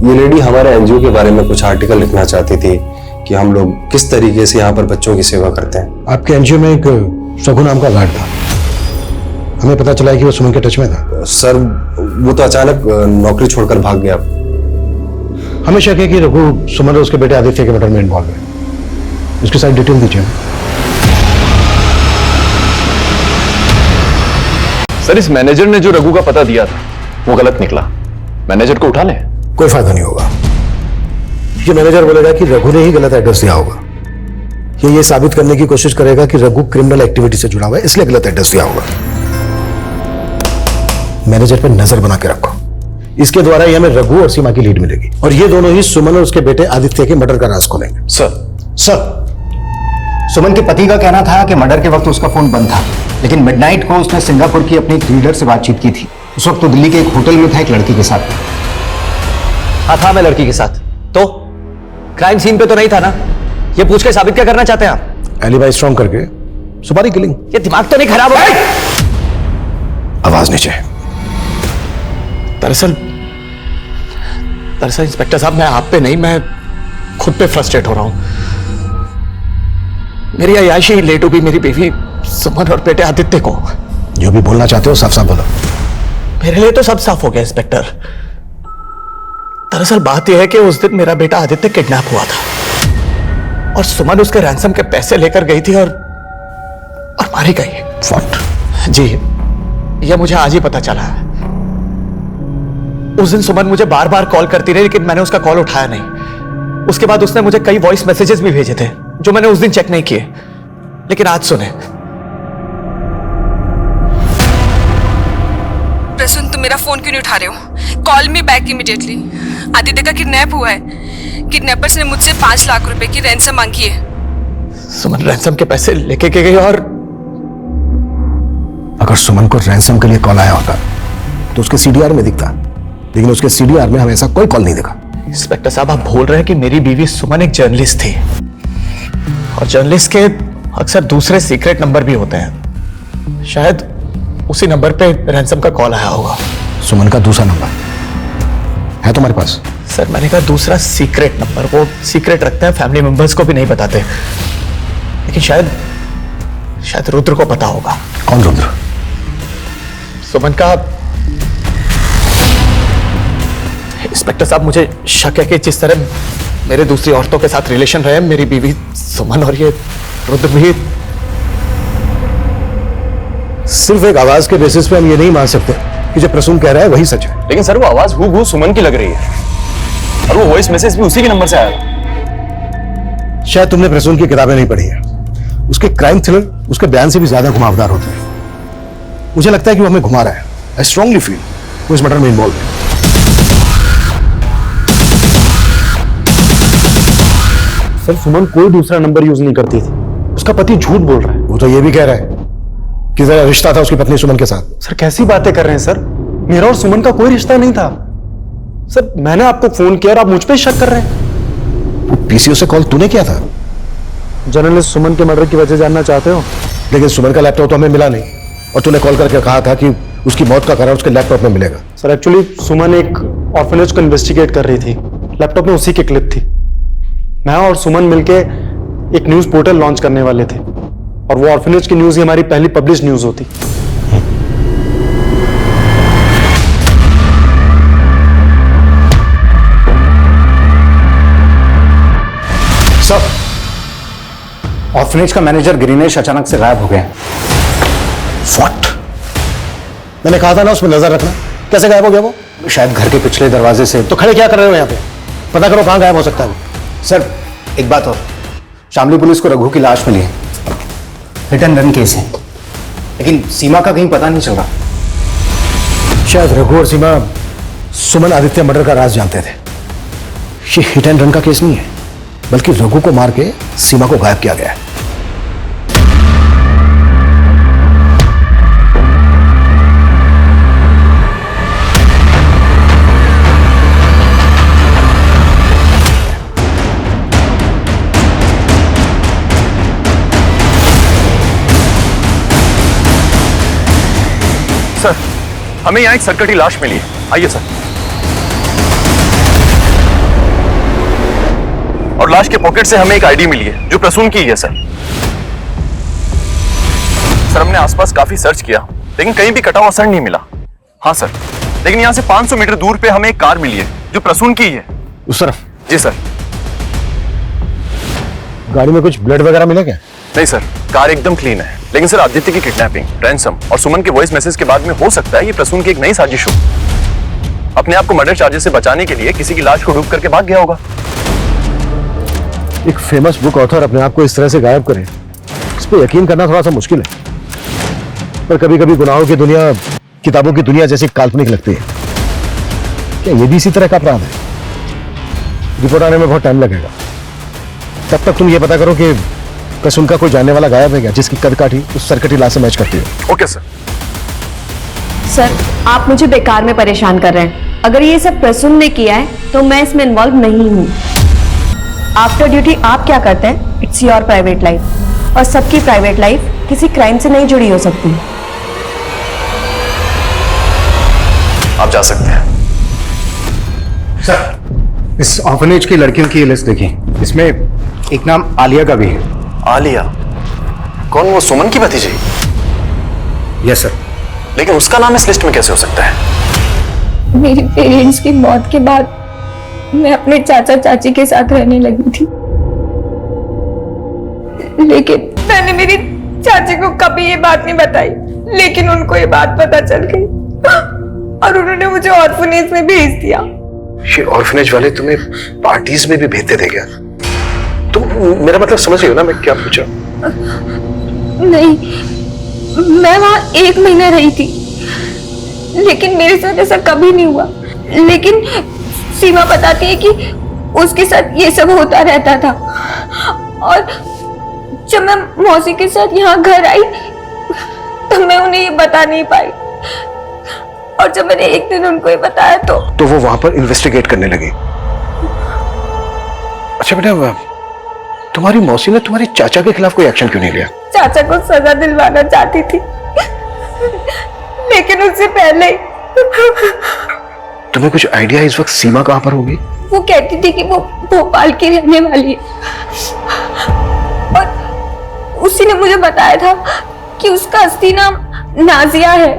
ये लेडी हमारे एनजीओ के बारे में कुछ आर्टिकल लिखना चाहती थी कि हम लोग किस तरीके से यहाँ पर बच्चों की सेवा करते हैं। आपके एनजीओ में एक सगु नाम का गार्ड था, हमें पता चला कि वो सुमन के टच में था। सर, वो तो अचानक नौकरी छोड़कर भाग गया। हमें शक है कि रघु सुमन और उसके बेटे आदित्य के मर्डर में इन्वॉल्व है। उसकी सारी डिटेल दीजिए। सर, इस मैनेजर ने जो रघु का पता दिया था वो गलत निकला। मैनेजर को उठा लें? कोई फायदा नहीं होगा। ये मैनेजर बोलेगा कि रघु ने ही गलत एड्रेस दिया होगा। ये साबित करने की कोशिश करेगा कि रघु क्रिमिनल एक्टिविटी से जुड़ा हुआ है, इसलिए गलत एड्रेस दिया होगा। मैनेजर पर नजर बना के रखो, इसके द्वारा ही हमें रघु और सीमा की लीड मिलेगी, और ये दोनों ही सुमन और उसके बेटे आदित्य के मर्डर का राज खोलेंगे। सर, सुमन के पति का कहना था कि मर्डर के वक्त उसका फोन बंद था, लेकिन मिडनाइट को उसने सिंगापुर की अपनी लीडर से बातचीत की थी। उस वक्त तो दिल्ली के एक होटल में था एक लड़की के साथ। हाँ था, मैं लड़की के साथ। तो क्राइम सीन पे तो नहीं था ना? ये पूछ के साबित क्या करना चाहते हैं आप? एलिबाई स्ट्रॉन्ग करके सुपारी किलिंग। ये दिमाग तो नहीं खराब हो गया? आवाज नीचे। दरअसल इंस्पेक्टर साहब, मैं आप पे नहीं, मैं खुद पे फ्रस्ट्रेट हो रहा हूं। मेरी अयाशी ले डूबी मेरी बीवी सुमन और बेटे आदित्य को। जो भी बोलना चाहते हो साफ साफ बोलो। मेरे लिए तो सब साफ हो गया इंस्पेक्टर। दरअसल बात यह है कि उस दिन मेरा बेटा आदित्य किडनैप हुआ था, और सुमन उसके रैंसम के पैसे लेकर गई थी और मारी गई। व्हाट? जी, यह मुझे आज ही पता चला है। उस दिन सुमन मुझे बार बार कॉल करती रही, लेकिन मैंने उसका कॉल उठाया नहीं। उसके बाद उसने मुझे कई वॉइस मैसेजेस भी भेजे थे, जो मैंने उस दिन चेक नहीं किए। लेकिन आज सुने, मेरा फोन क्यों नहीं उठा रहे हो? Call me back immediately. Aditya का किडनैप हुआ है। किडनैपर्स ने मुझसे 5 लाख रुपए की रैंसम मांगी है। सुमन रैंसम के पैसे लेके के गई और अगर सुमन को रैंसम के लिए कॉल आया होता तो उसके सीडीआर में दिखता, लेकिन उसके सीडीआर में हमें ऐसा कोई कॉल नहीं दिखा। इंस्पेक्टर साहब, आप बोल रहे हैं कि मेरी बीवी सुमन एक जर्नलिस्ट थी, और जर्नलिस्ट के अक्सर दूसरे सीक्रेट नंबर भी होते हैं। शायद उसी नंबर पे रैंसम का कॉल आया होगा। सुमन का दूसरा नंबर है तुम्हारे पास? सर, मैंने कहा दूसरा सीक्रेट नंबर, वो सीक्रेट रखते हैं, फैमिली मेंबर्स को भी नहीं बताते। लेकिन शायद रुद्र को पता होगा। कौन रुद्र? सुमन का। इंस्पेक्टर साहब, मुझे शक है कि जिस तरह मेरे दूसरी औरतों के साथ रिलेशन रहे, मेरी बीवी सुमन और ये रुद्र भी। सिर्फ एक आवाज के बेसिस पे हम ये नहीं मान सकते कि जो प्रसून कह रहा है वही सच है। लेकिन सर वो आवाज हूबहू सुमन की लग रही है और वो वॉइस मैसेज भी उसी के नंबर से आया। शायद तुमने प्रसून की किताबें नहीं पढ़ी है। उसके क्राइम थ्रिलर उसके बयान से भी ज्यादा घुमावदार होते हैं। मुझे लगता है कि वो हमें घुमा रहा है। आई स्ट्रांगली फील वो इस मर्डर में इन्वॉल्व है। सर, सुमन कोई दूसरा नंबर यूज नहीं करती थी। उसका पति झूठ बोल रहा है। वो तो ये भी कह रहा है कि जरा रिश्ता था उसकी पत्नी सुमन के साथ। सर, कैसी बातें कर रहे हैं सर? मेरा और सुमन का कोई रिश्ता नहीं था। सर, मैंने आपको फोन किया और आप मुझ पे शक कर रहे हैं। पीसीओ से कॉल तूने किया था? जर्नलिस्ट सुमन के मर्डर की वजह जानना चाहते हो? लेकिन सुमन का लैपटॉप तो हमें मिला नहीं, और तूने कॉल करके कहा था कि उसकी मौत का कारण उसके लैपटॉप में मिलेगा। सर, एक्चुअली सुमन एक ऑर्फनेज को इन्वेस्टिगेट कर रही थी। लैपटॉप में उसी की क्लिप थी। मैं और सुमन मिलके एक न्यूज पोर्टल लॉन्च करने वाले थे, और वो ऑर्फनेज की न्यूज ही हमारी पहली पब्लिश न्यूज होती। सर, ऑर्फनेज का मैनेजर गिरीनेश अचानक से गायब हो गए। व्हाट? मैंने कहा था ना उसमें नजर रखना। कैसे गायब हो गया वो? शायद घर के पिछले दरवाजे से। तो खड़े क्या कर रहे हो यहाँ पे? पता करो कहाँ गायब हो सकता है वो। सर, एक बात और, शामली पुलिस को रघु की लाश मिली है। हिट एंड रन केस है, लेकिन सीमा का कहीं पता नहीं चल रहा। शायद रघु और सीमा सुमन आदित्य मर्डर का राज जानते थे। ये हिट एंड रन का केस नहीं है, बल्कि रघु को मार के सीमा को गायब किया गया है। सर, हमें यहाँ एक सरकटी लाश मिली है। आइए सर। और लाश के पॉकेट से हमें एक आईडी मिली है जो प्रसून की है सर। सर, हमने आसपास काफी सर्च किया, लेकिन कहीं भी कटा हुआ सर नहीं मिला। हाँ सर, लेकिन यहाँ से 500 मीटर दूर पे हमें एक कार मिली है जो प्रसून की है। उस तरफ? जी सर। गाड़ी में कुछ ब्लड वगैरह मिला क्या? नहीं सर, कार एकदम क्लीन है। लेकिन सर, आदित्य की किडनैपिंग, रैंसम और सुमन के वॉइस मैसेज के बाद में हो सकता है ये प्रसून की एक नई साजिश हो। अपने आप को मर्डर चार्जेस से बचाने के लिए किसी की लाश को डूब करके भाग गया होगा। एक फेमस बुक ऑथर अपने आप को इस तरह से गायब करे, इस पे यकीन करना थोड़ा सा मुश्किल है। पर कभी कभी गुनाहों की दुनिया किताबों की दुनिया जैसी काल्पनिक लगती है। क्या ये भी इसी तरह का अपराध है? रिपोर्ट आने में बहुत टाइम लगेगा। तब तक तुम ये पता करो कि प्रसून का कोई जानने वाला गायब है क्या, जिसकी कदकाठी उस सरकटी लाश से मैच करती है। Okay sir. सर, आप मुझे बेकार में परेशान कर रहे हैं। अगर ये सब प्रसून ने किया है तो मैं इसमें इन्वॉल्व नहीं हूँ। आफ्टर ड्यूटी आप क्या करते हैं, इट्स योर प्राइवेट लाइफ, और सबकी प्राइवेट लाइफ किसी क्राइम से नहीं जुड़ी हो सकती। आप जा सकते हैं। सर, इस ऑर्फनेज की लड़कियों की लिस्ट देखिए। इसमें एक नाम आलिया का भी है। आलिया? कौन, वो सुमन की भतीजी? Yes sir. लेकिन उसका नाम इस लिस्ट में कैसे हो सकता है? मेरे पेरेंट्स की मौत के बाद मैं अपने चाचा चाची के साथ रहने लगी थी, लेकिन मैंने मेरी चाची को कभी ये बात नहीं बताई। लेकिन उनको ये बात पता चल गई और उन्होंने मुझे ऑर्फनेज में भेज दिया। ये ऑर्फनेज वाले तुम्हें पार्टीज में भी भेजते थे क्या? तुम मेरा मतलब समझ रही हो ना मैं क्या पूछा? नहीं, मैं वहां 1 महीना रही थी, लेकिन मेरे साथ ऐसा कभी नहीं हुआ। लेकिन सीमा बताती है कि उसके साथ ये सब होता रहता था। और जब मैं मौसी के साथ यहाँ घर आई तो मैं उन्हें ये बता नहीं पाई, और जब मैंने एक दिन उनको ये बताया तो वो वहां पर इन्वेस्टिगेट करने लगे। अच्छा बेटा, तुम्हारी मौसी ने तुम्हारे चाचा के खिलाफ कोई एक्शन क्यों नहीं लिया? चाचा को सजा दिलवाना चाहती थी, लेकिन उससे पहले तुम्हें कुछ आइडिया इस वक्त सीमा कहां पर होगी? वो कहती थी कि वो भोपाल की रहने वाली है, और उसी ने मुझे बताया था कि उसका असली नाम नाजिया है।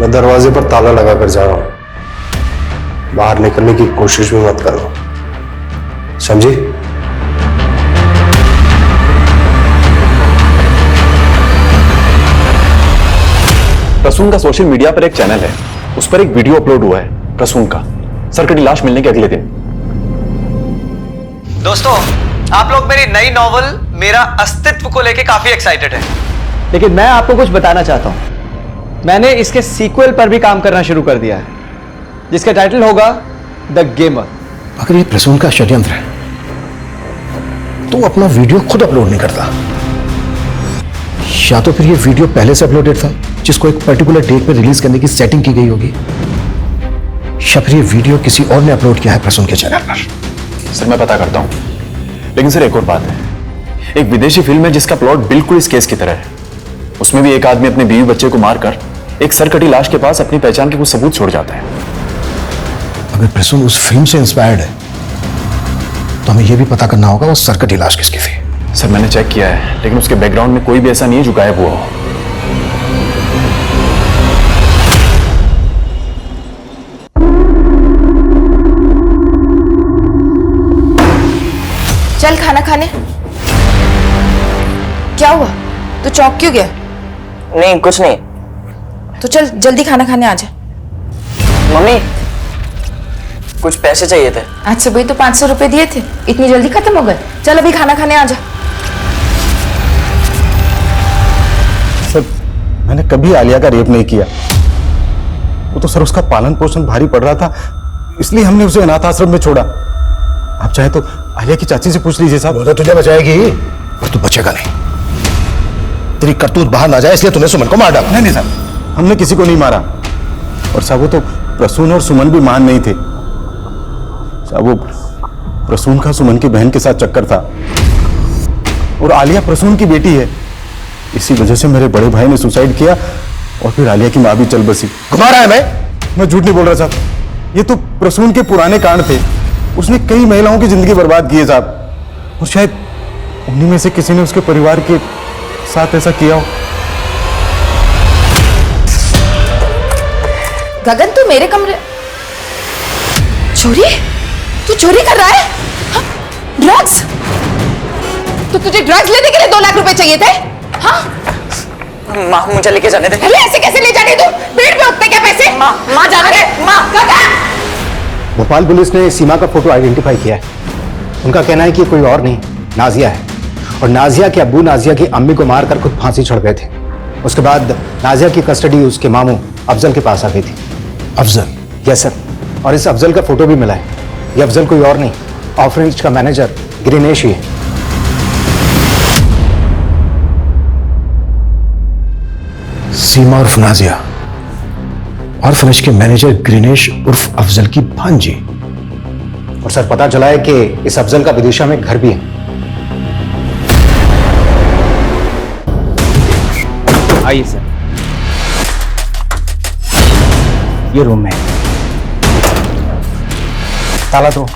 मैं दरवाजे पर ताला लगाकर जा रहा हूं, बाहर निकलने की कोशिश भी मत करो, समझी? प्रसून का सोशल मीडिया पर एक चैनल है, उस पर एक वीडियो अपलोड हुआ है प्रसून का सर कटी लाश मिलने के अगले दिन। दोस्तों, आप लोग मेरी नई नॉवल मेरा अस्तित्व को लेकर काफी एक्साइटेड हैं, लेकिन मैं आपको कुछ बताना चाहता हूं। मैंने इसके सीक्वल पर भी काम करना शुरू कर दिया है, जिसका टाइटल होगा द गेमर। अगर ये प्रसून का षड्यंत्र है तो अपना वीडियो खुद अपलोड नहीं करता, या तो फिर ये वीडियो पहले से अपलोडेड था जिसको एक पर्टिकुलर डेट पे रिलीज करने की सेटिंग की गई होगी, या फिर ये वीडियो किसी और ने अपलोड किया है प्रसून के चैनल पर। सर मैं पता करता हूं, लेकिन सर एक और बात है, एक विदेशी फिल्म है जिसका प्लॉट बिल्कुल इस केस की तरह है। उसमें भी एक आदमी अपने बीवी बच्चे को मारकर एक सरकटी लाश के पास अपनी पहचान के कुछ सबूत छोड़ जाता है। अगर प्रसून उस फिल्म से इंस्पायर्ड है तो हमें यह भी पता करना होगा वो सरकटी लाश किसकी थी। सर मैंने चेक किया है, लेकिन उसके बैकग्राउंड में कोई भी ऐसा नहीं है जो गायब हुआ हो। चल खाना खाने। क्या हुआ, तू चौंक क्यों गया? नहीं कुछ नहीं। तो चल जल्दी खाना खाने आ जा। मम्मी कुछ पैसे चाहिए थे। आज सुबह तो 500 रुपए दिए थे, इतनी जल्दी खत्म हो गए? चल अभी खाना खाने आ जा। सर मैंने कभी आलिया का रेप नहीं किया, वो तो सर उसका पालन पोषण भारी पड़ रहा था, इसलिए हमने उसे अनाथ आश्रम में छोड़ा। आप चाहे तो आलिया की चाची से पूछ लीजिए साहब। वो तो तुझे बचाएगी पर तू बचेगा नहीं। तेरी करतूत बाहर ना जाए इसलिए तूने सुमन को मार डाला। नहीं सर, हमने किसी को नहीं मारा, और साहब वो तो प्रसून और सुमन भी मान नहीं थे साहब। वो प्रसून का सुमन की बहन के साथ चक्कर था, और आलिया प्रसून की बेटी है, इसी वजह से मेरे बड़े भाई ने सुसाइड किया और फिर आलिया की मां भी चल बसी। घुमा रहा है मैं झूठ नहीं बोल रहा साहब, ये तो प्रसून के पुराने कांड थे, उसने कई महिलाओं की जिंदगी बर्बाद की है साहब, और शायद उन्हीं में से किसी ने उसके परिवार के साथ ऐसा किया हो। गगन तू मेरे कमरे चोरी? तू चोरी कर रहा है? ड्रग्स? तो तुझे ड्रग्स लेने के लिए 2 लाख रुपए चाहिए थे? हाँ? माँ मुझे लेके जाने दे। अरे ऐसे कैसे ले जाने तू? पेट पे उठते क्या पैसे? माँ जाने दे। माँ गगन! भोपाल पुलिस ने सीमा का फोटो आइडेंटिफाई किया है। उनका कहना है कि कोई और नहीं नाजिया है, और नाजिया के अब्बू नाजिया की अम्मी को मारकर खुद फांसी चढ़ गए थे। उसके बाद नाजिया की कस्टडी उसके मामू अफजल के पास आ गई थी। अफजल? यस सर, और इस अफजल का फोटो भी मिला है। ये अफजल कोई और नहीं, ऑर्फनेज का मैनेजर ग्रीनेश ही है। सीमा उर्फ नाजिया, ऑर्फनेज के मैनेजर ग्रीनेश उर्फ अफजल की भांजी। और सर पता चला है कि इस अफजल का विदिशा में घर भी है। आइए सर, ये रूम है, ताला दो।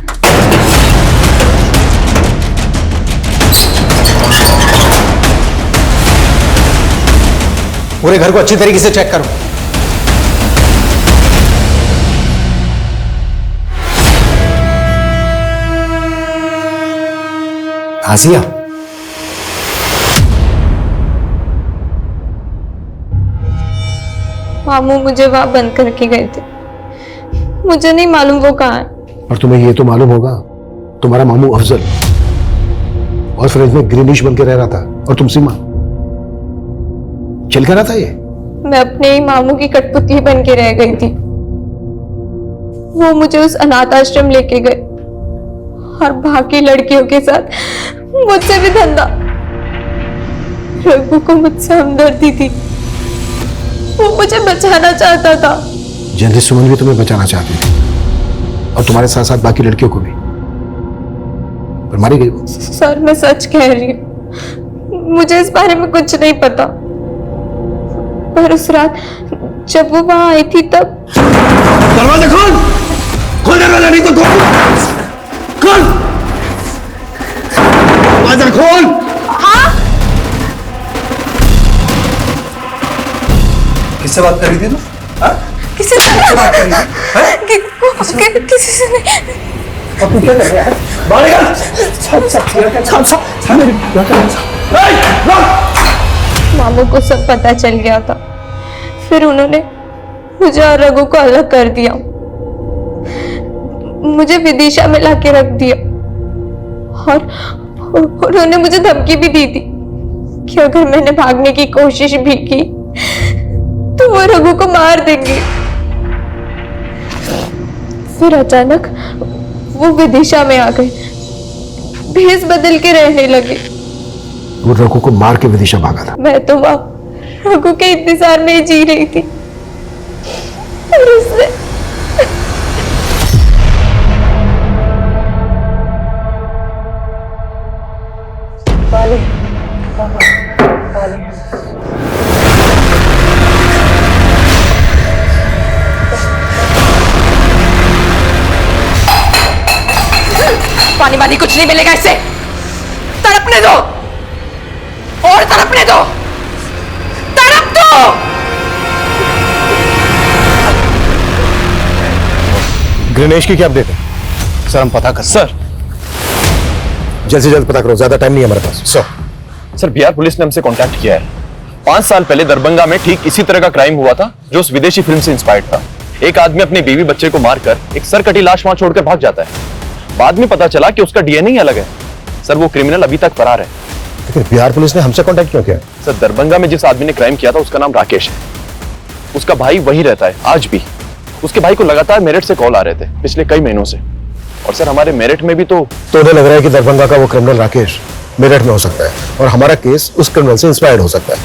पूरे घर को अच्छी तरीके से चेक करो। नाजिया, मामू मुझे वहां बंद करके गए थे, मुझे नहीं मालूम वो कहाँ है। और तुम्हें ये तो मालूम होगा तुम्हारा मामू अफजल और फ्रिज में ग्रीनिश बन के रह रहा था, और तुम सीमा चल कर रहा था ये। मैं अपने ही मामू की कठपुतली बन के रह गई थी। वो मुझे उस अनाथ आश्रम लेके गए और बाकी लड़कियों के साथ मुझसे भी धंधा। रघु को मुझसे हमदर्दी थी, वो मुझे बचाना चाहता था। जर्नलिस्ट सुमन भी तुम्हें बचाना चाहती थी, और तुम्हारे साथ साथ बाकी लड़कियों को भी, पर मारी गई वो। सर मैं सच कह रही हूँ, मुझे इस बारे में कुछ नहीं पता, पर उस रात जब वो वहां आई थी तब। दरवाजा खोल, खोल दरवाजा, नहीं तो खोल, दरवाजा खोल। हाँ? किससे बात कर रही थी तू? किसी से बात कर रही थी? किसी से नहीं। अब तू क्या कर रहा है? बाहर निकल। मामू को सब पता चल गया था, फिर उन्होंने मुझे और रघु को अलग कर दिया, मुझे विदिशा में लाके रख दिया, और उन्होंने मुझे धमकी भी दी थी कि अगर मैंने भागने की कोशिश भी की तो वो रघु को मार देंगे। फिर अचानक वो विदिशा में आ गए, भेष बदल के रहने लगे। वो रघु को मार के विदिशा भागा था। मैं तो वहां रघु के इंतजार में ही जी रही थी, और उसने पानी वानी कुछ नहीं मिलेगा इससे। तड़पने दो और तड़पने दो, तड़प दो। ग्रेनेश की क्या अपडेट है? सर हम पता कर। सर जल्द से जल्द पता करो, ज्यादा टाइम नहीं है हमारे पास। सर बिहार पुलिस ने हमसे कांटेक्ट किया है। 5 साल पहले दरभंगा में ठीक इसी तरह का क्राइम हुआ था जो उस विदेशी फिल्म से इंस्पायर्ड था। एक आदमी अपनी बीवी बच्चे को मारकर एक सरकटी लाश वहां छोड़कर भाग जाता है। बाद में पता चला कि उसका डीएनए ही अलग है। सर वो क्रिमिनल अभी तक फरार है। लेकिन बिहार पुलिस ने हमसे कांटेक्ट क्यों किया? सर दरभंगा में जिस आदमी ने क्राइम किया था उसका नाम राकेश है। उसका भाई वही रहता है आज भी। उसके भाई को लगातार मेरठ से कॉल आ रहे थे पिछले कई महीनों से। और सर हमारे मेरठ में भी तो उन्हें लग रहा है कि दरभंगा का वो क्रिमिनल राकेश मेरठ में हो सकता है, और हमारा केस उस क्रिमिनल से इंस्पायर्ड हो सकता है।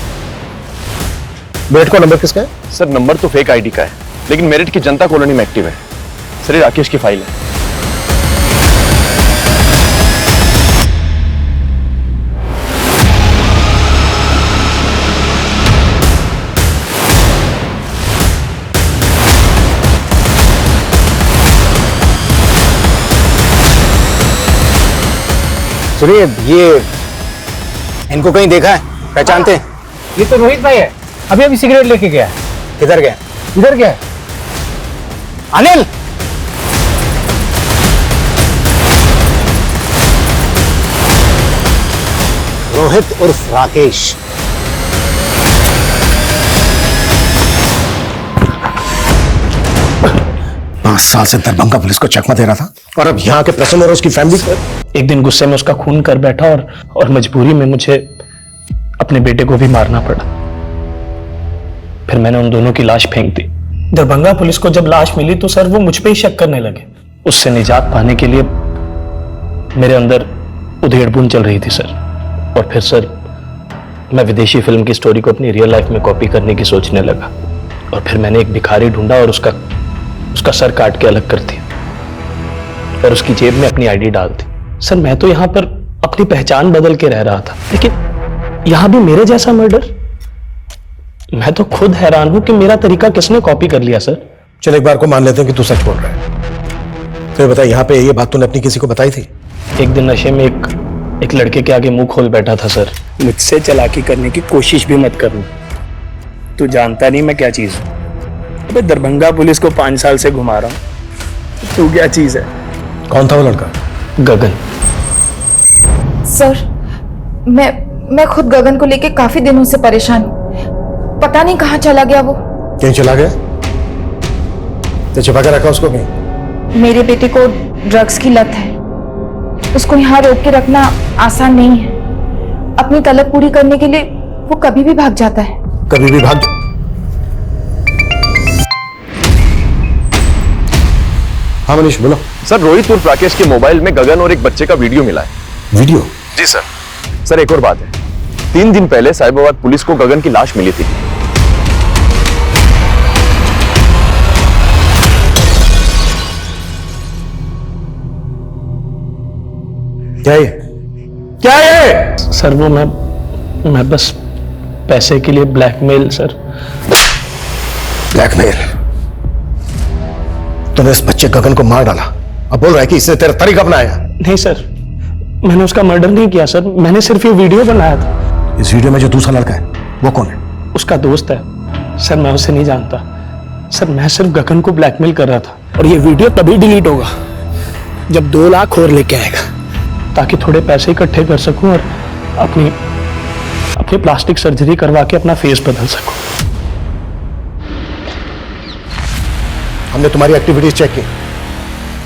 मेरठ का नंबर किसका है? सर नंबर तो फेक आईडी का है, लेकिन मेरठ की जनता कॉलोनी में एक्टिव है। सर ये राकेश की फाइल है। सुनिए, ये इनको कहीं देखा है, पहचानते हैं? ये तो रोहित भाई है, अभी अभी सिगरेट लेके गया। किधर गए? इधर गया। अनिल, रोहित उर्फ राकेश। साल से दरभंगा पुलिस को चकमा दे रहा था, और अब यहाँ के प्रसन्न और उसकी फैमिली। एक दिन गुस्से में उसका खून कर बैठा, और मजबूरी में मुझे अपने बेटे को भी मारना पड़ा। फिर मैंने उन दोनों की लाश फेंक दी। दरभंगा पुलिस को जब लाश मिली तो सर वो मुझ पे ही शक करने लगे। उससे निजात पाने के लिए मेरे अंदर उधेड़-बुन चल रही थी सर। और फिर सर मैं विदेशी फिल्म की स्टोरी को अपनी रियल लाइफ में कॉपी करने की सोचने लगा। और फिर मैंने एक भिखारी ढूंढा और उसका सर काट के अलग कर दिया और उसकी जेब में अपनी आईडी डाल दी। सर मैं तो यहां पर अपनी पहचान बदल के रह रहा था, लेकिन यहां भी मेरे जैसा मर्डर। मैं तो खुद हैरान हूं कि मेरा तरीका किसने कॉपी कर लिया सर। चल एक बार को मान लेते हैं कि तू सच बोल रहा है। फिर बता, यहाँ पे ये बात तूने अपनी किसी को बताई थी? एक दिन नशे में एक लड़के के आगे मुंह खोल बैठा था सर। मुझसे चालाकी करने की कोशिश भी मत करना, तू जानता नहीं मैं क्या चीज हूं। अबे दरभंगा पुलिस को 5 साल से घुमा रहा हूं, तू क्या चीज है? कौन था वो लड़का? गगन। सर मैं खुद गगन को लेके काफी दिनों से परेशान हूं। पता नहीं कहां चला गया वो। कहीं चला गया? तो छिपा के रखा उसको कहीं? मेरे बेटे को ड्रग्स की लत है, उसको यहाँ रोक के रखना आसान नहीं है। अपनी तलब पूरी करने के लिए वो कभी भी भाग जाता है। कभी भी भाग। हाँ मनीष बोलो। सर, रोहित उर्फ राकेश के मोबाइल में गगन और एक बच्चे का वीडियो मिला है। वीडियो? जी सर। सर, एक और बात है, 3 दिन पहले साहिबाबाद पुलिस को गगन की लाश मिली थी। क्या ये? क्या ये? सर वो मैं बस पैसे के लिए ब्लैकमेल सर। ब्लैकमेल? तूने इस बच्चे गगन को मार डाला, अब बोल रहा है कि इसने तेरा तरीका अपनाया? नहीं सर, मैंने उसका मर्डर नहीं किया सर, मैंने सिर्फ ये वीडियो बनाया था। इस वीडियो में जो दूसरा लड़का है वो कौन है? उसका दोस्त है सर, मैं उसे नहीं जानता सर, मैं सिर्फ गगन को ब्लैकमेल कर रहा था। और ये वीडियो तभी डिलीट होगा जब 2 लाख और लेके आएगा, ताकि थोड़े पैसे इकट्ठे कर सकूं और अपनी प्लास्टिक सर्जरी करवा के अपना फेस बदल सकूं। हमने तुम्हारी एक्टिविटीज चेक की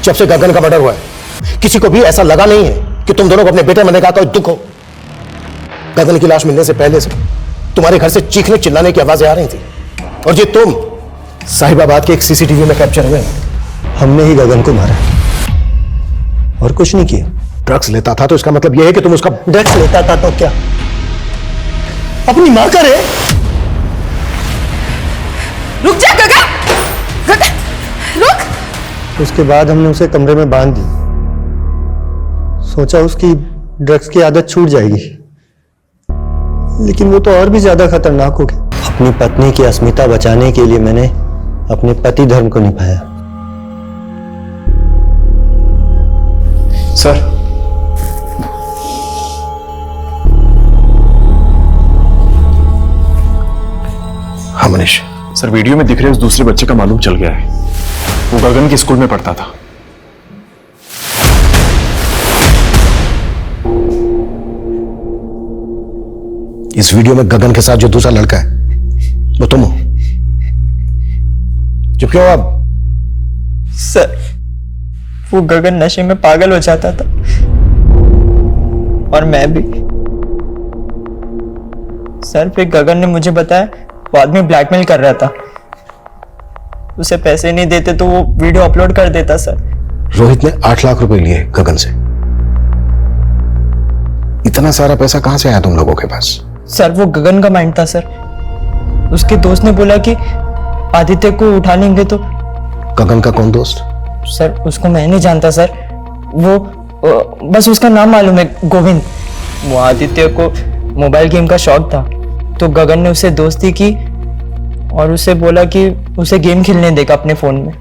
जब से गगन का मर्डर हुआ है। किसी को भी ऐसा लगा नहीं है कि तुम दोनों को अपने बेटे मरने का कोई दुख हो। गगन की लाश मिलने से पहले से तुम्हारे घर से चीखने चिल्लाने की आवाजें आ रही थी, और ये तुम साहिबाबाद के एक सीसीटीवी में कैप्चर हुए। हमने ही गगन को मारा और कुछ नहीं किया। ड्रग्स लेता था तो इसका मतलब यह है कि तुम उसका... ड्रग्स लेता था तो क्या अपनी मां का रे? रुक जा गगन, गगन रुक। उसके बाद हमने उसे कमरे में बांध दी, सोचा उसकी ड्रग्स की आदत छूट जाएगी, लेकिन वो तो और भी ज्यादा खतरनाक हो गया। अपनी पत्नी की अस्मिता बचाने के लिए मैंने अपने पति धर्म को निभाया। सर, हाँ मनीष। सर, वीडियो में दिख रहे उस दूसरे बच्चे का मालूम चल गया है, वो गगन के स्कूल में पढ़ता था। इस वीडियो में गगन के साथ जो दूसरा लड़का है वो तुम हो। चुप क्यों अब? सर, वो गगन नशे में पागल हो जाता था और मैं भी। सर, फिर गगन ने मुझे बताया वो आदमी ब्लैकमेल कर रहा था, उसे पैसे नहीं देते तो वो वीडियो अपलोड कर देता। सर, रोहित ने 8 लाख रुपए लिए गगन से। इतना सारा पैसा कहां से आया तुम लोगों के पास? सर, वो गगन का माइंड था सर। उसके दोस्त ने बोला कि आदित्य को उठा लेंगे तो। गगन का कौन दोस्त? सर, उसको मैं नहीं जानता सर, वो बस उसका नाम मालूम है, गोविंद। वो आदित्य को मोबाइल गेम का शौक था, तो गगन ने उसे दोस्ती की और उसे बोला कि उसे गेम खेलने देगा अपने फोन में।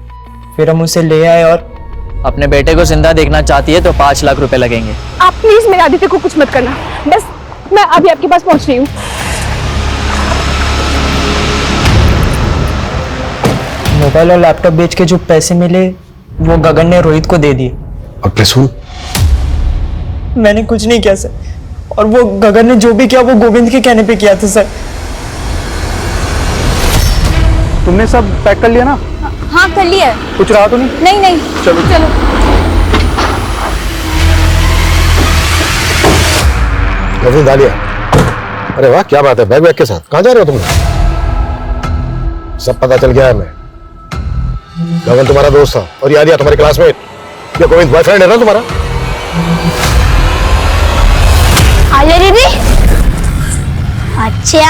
फिर हम उसे ले आए और अपने बेटे को जिंदा देखना चाहती है तो 5 लाख रुपए लगेंगे। आप प्लीज मेरे आदित्य को कुछ मत करना, बस मैं अभी आपके पास पहुंच रही हूँ। मोबाइल और लैपटॉप बेच के जो पैसे मिले वो गगन ने रोहित को दे दिए। और प्रसून? मैंने कुछ नहीं किया सर, और वो गगन ने जो भी किया वो गोविंद के कहने पे किया था सर। तुमने सब पैक कर लिया ना? हाँ कर लिया है। कुछ रहा तो नहीं? नहीं नहीं, चलो चलो। गोविंद आ लिया? अरे वाह, क्या बात है। बैग के साथ कहां जा रहे हो तुम? सब पता चल गया है। मैं गगन तुम्हारा दोस्त था और याद तुम्हारे क्लासमेट। ये गोविंद बॉयफ्रेंड है ना तुम्हारा? आलिया दीदी, अच्छा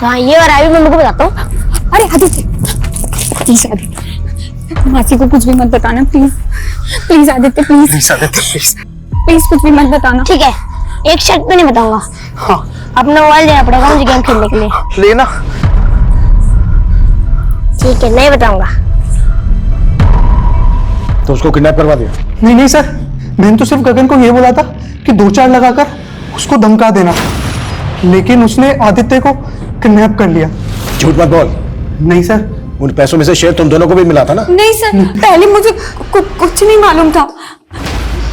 हाँ, ये और अभी मम्मी को बताता हूँ। अरे आदित्य, प्लीज आदित्य, मासी को कुछ भी मत बताना please. Please Aditya, please please कुछ भी मत बताना। ठीक है, एक शर्त पे नहीं बताऊंगा। हाँ, अपना मोबाइल देना पड़ेगा मुझे गेम खेलने के लिए। लेना? ठीक है, नहीं बताऊंगा। तो उसको किडनैप करवा दिया? नहीं नहीं सर, मैंने तो सिर्फ गगन को ये बोला था कि 2-4 लगाकर उसको धमका देना, लेकिन उसने आदित्य को किडनैप कर लिया। झूठ मत बोल। नहीं सर, उन पैसों में से शेयर तुम दोनों को भी मिला था ना? नहीं सर, पहले मुझे कुछ नहीं मालूम था,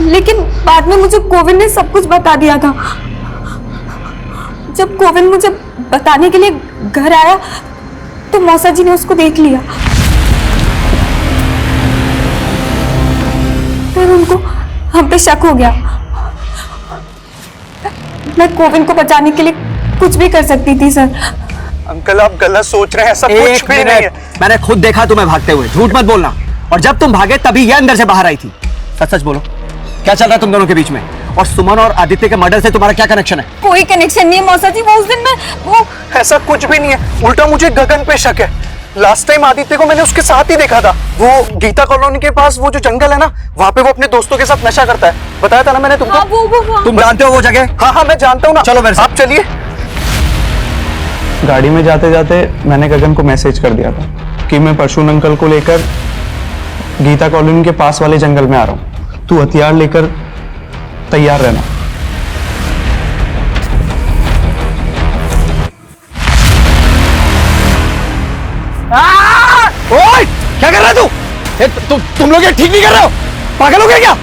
लेकिन बाद में मुझे गोविंद ने सब कुछ बता दिया था। जब गोविंद मुझे बताने के लिए घर आया तो मौसा जी ने उसको देख लिया। फिर उनको हम पे शक हो गया। मैं गोविंद को बचाने के लिए कुछ भी कर सकती थी सर। अंकल आप गलत सोच रहे हैं, ऐसा कुछ भी नहीं है। मैंने खुद देखा तुम्हें भागते हुए, झूठ मत बोलना। और जब तुम भागे तभी ये अंदर से बाहर आई थी। सच सच बोलो, क्या चल रहा है तुम दोनों के बीच में? और सुमन और आदित्य के मर्डर से तुम्हारा क्या कनेक्शन है? कोई कनेक्शन नहीं है मौसा जी, वो उस दिन में वो ऐसा कुछ भी नहीं है, उल्टा मुझे गगन पे शक है। लास्ट टाइम आदित्य को मैंने उसके साथ ही देखा था, वो गीता कॉलोनी के पास वो जो जंगल है ना, वहाँ पे वो अपने दोस्तों के साथ नशा करता है। बताया था ना मैंने तुमको। वो तुम जानते हो वो जगह? हाँ हाँ मैं जानता हूँ ना। चलो मेरे साथ। आप चलिए। गाड़ी में जाते जाते मैंने गगन को मैसेज कर दिया था कि मैं परशुन अंकल को लेकर गीता कॉलोनी के पास वाले जंगल में आ रहा हूँ, तू हथियार लेकर तैयार रहना। ओए, क्या कर रहा है तू? तुम लोग ये ठीक नहीं कर रहे हो, पागल हो गए क्या?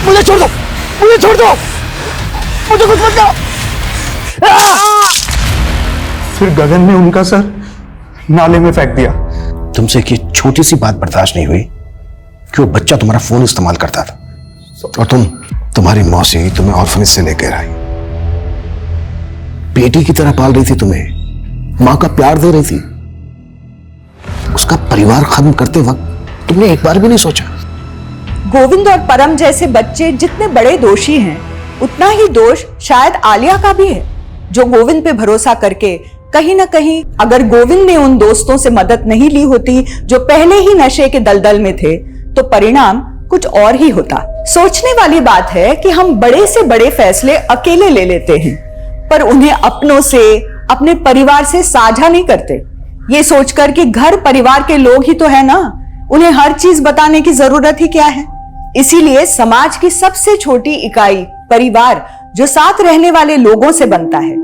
मुझे छोड़ दो, मुझे छोड़ दो, मुझे कुछ मत करो। फिर गगन ने उनका सर नाले में फेंक दिया। तुमसे एक छोटी सी बात बर्दाश्त नहीं हुई कि वो बच्चा तुम्हारा फोन इस्तेमाल करता था और तुम्हारी मौसी तुम्हें ऑर्फनेज से लेकर आई, बेटी की तरह पाल रही थी तुम्हें, मां का प्यार दे रही थी। उसका परिवार खत्म करते वक्त तुमने एक बार भी नहीं सोचा? गोविंद और परम जैसे बच्चे जितने बड़े दोषी हैं, उतना ही दोष शायद आलिया का भी है, जो गोविंद पे भरोसा करके कहीं ना कहीं अगर गोविंद ने उन दोस्तों से मदद नहीं ली होती जो पहले ही नशे के दलदल में थे, तो परिणाम कुछ और ही होता। सोचने वाली बात है कि हम बड़े से बड़े फैसले अकेले ले लेते हैं, पर उन्हें अपनों से, अपने परिवार से साझा नहीं करते, ये सोचकर कि घर परिवार के लोग ही तो है ना, उन्हें हर चीज बताने की जरूरत ही क्या है। इसीलिए समाज की सबसे छोटी इकाई परिवार, जो साथ रहने वाले लोगों से बनता है,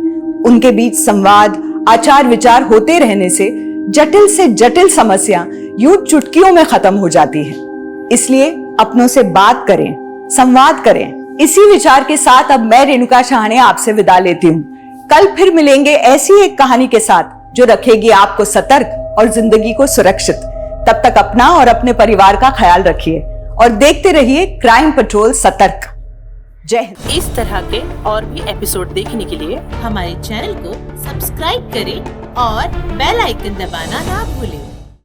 उनके बीच संवाद, आचार विचार होते रहने से जटिल समस्या यूं चुटकियों में खत्म हो जाती है। इसलिए अपनों से बात करें, संवाद करें। इसी विचार के साथ अब मैं रेणुका शाहने आपसे विदा लेती हूँ। कल फिर मिलेंगे ऐसी एक कहानी के साथ जो रखेगी आपको सतर्क और जिंदगी को सुरक्षित। तब तक अपना और अपने परिवार का ख्याल रखिए और देखते रहिए क्राइम पेट्रोल सतर्क। जय हिंद। इस तरह के और भी एपिसोड देखने के लिए हमारे चैनल को सब्सक्राइब करें और बेल आइकन दबाना ना भूलें।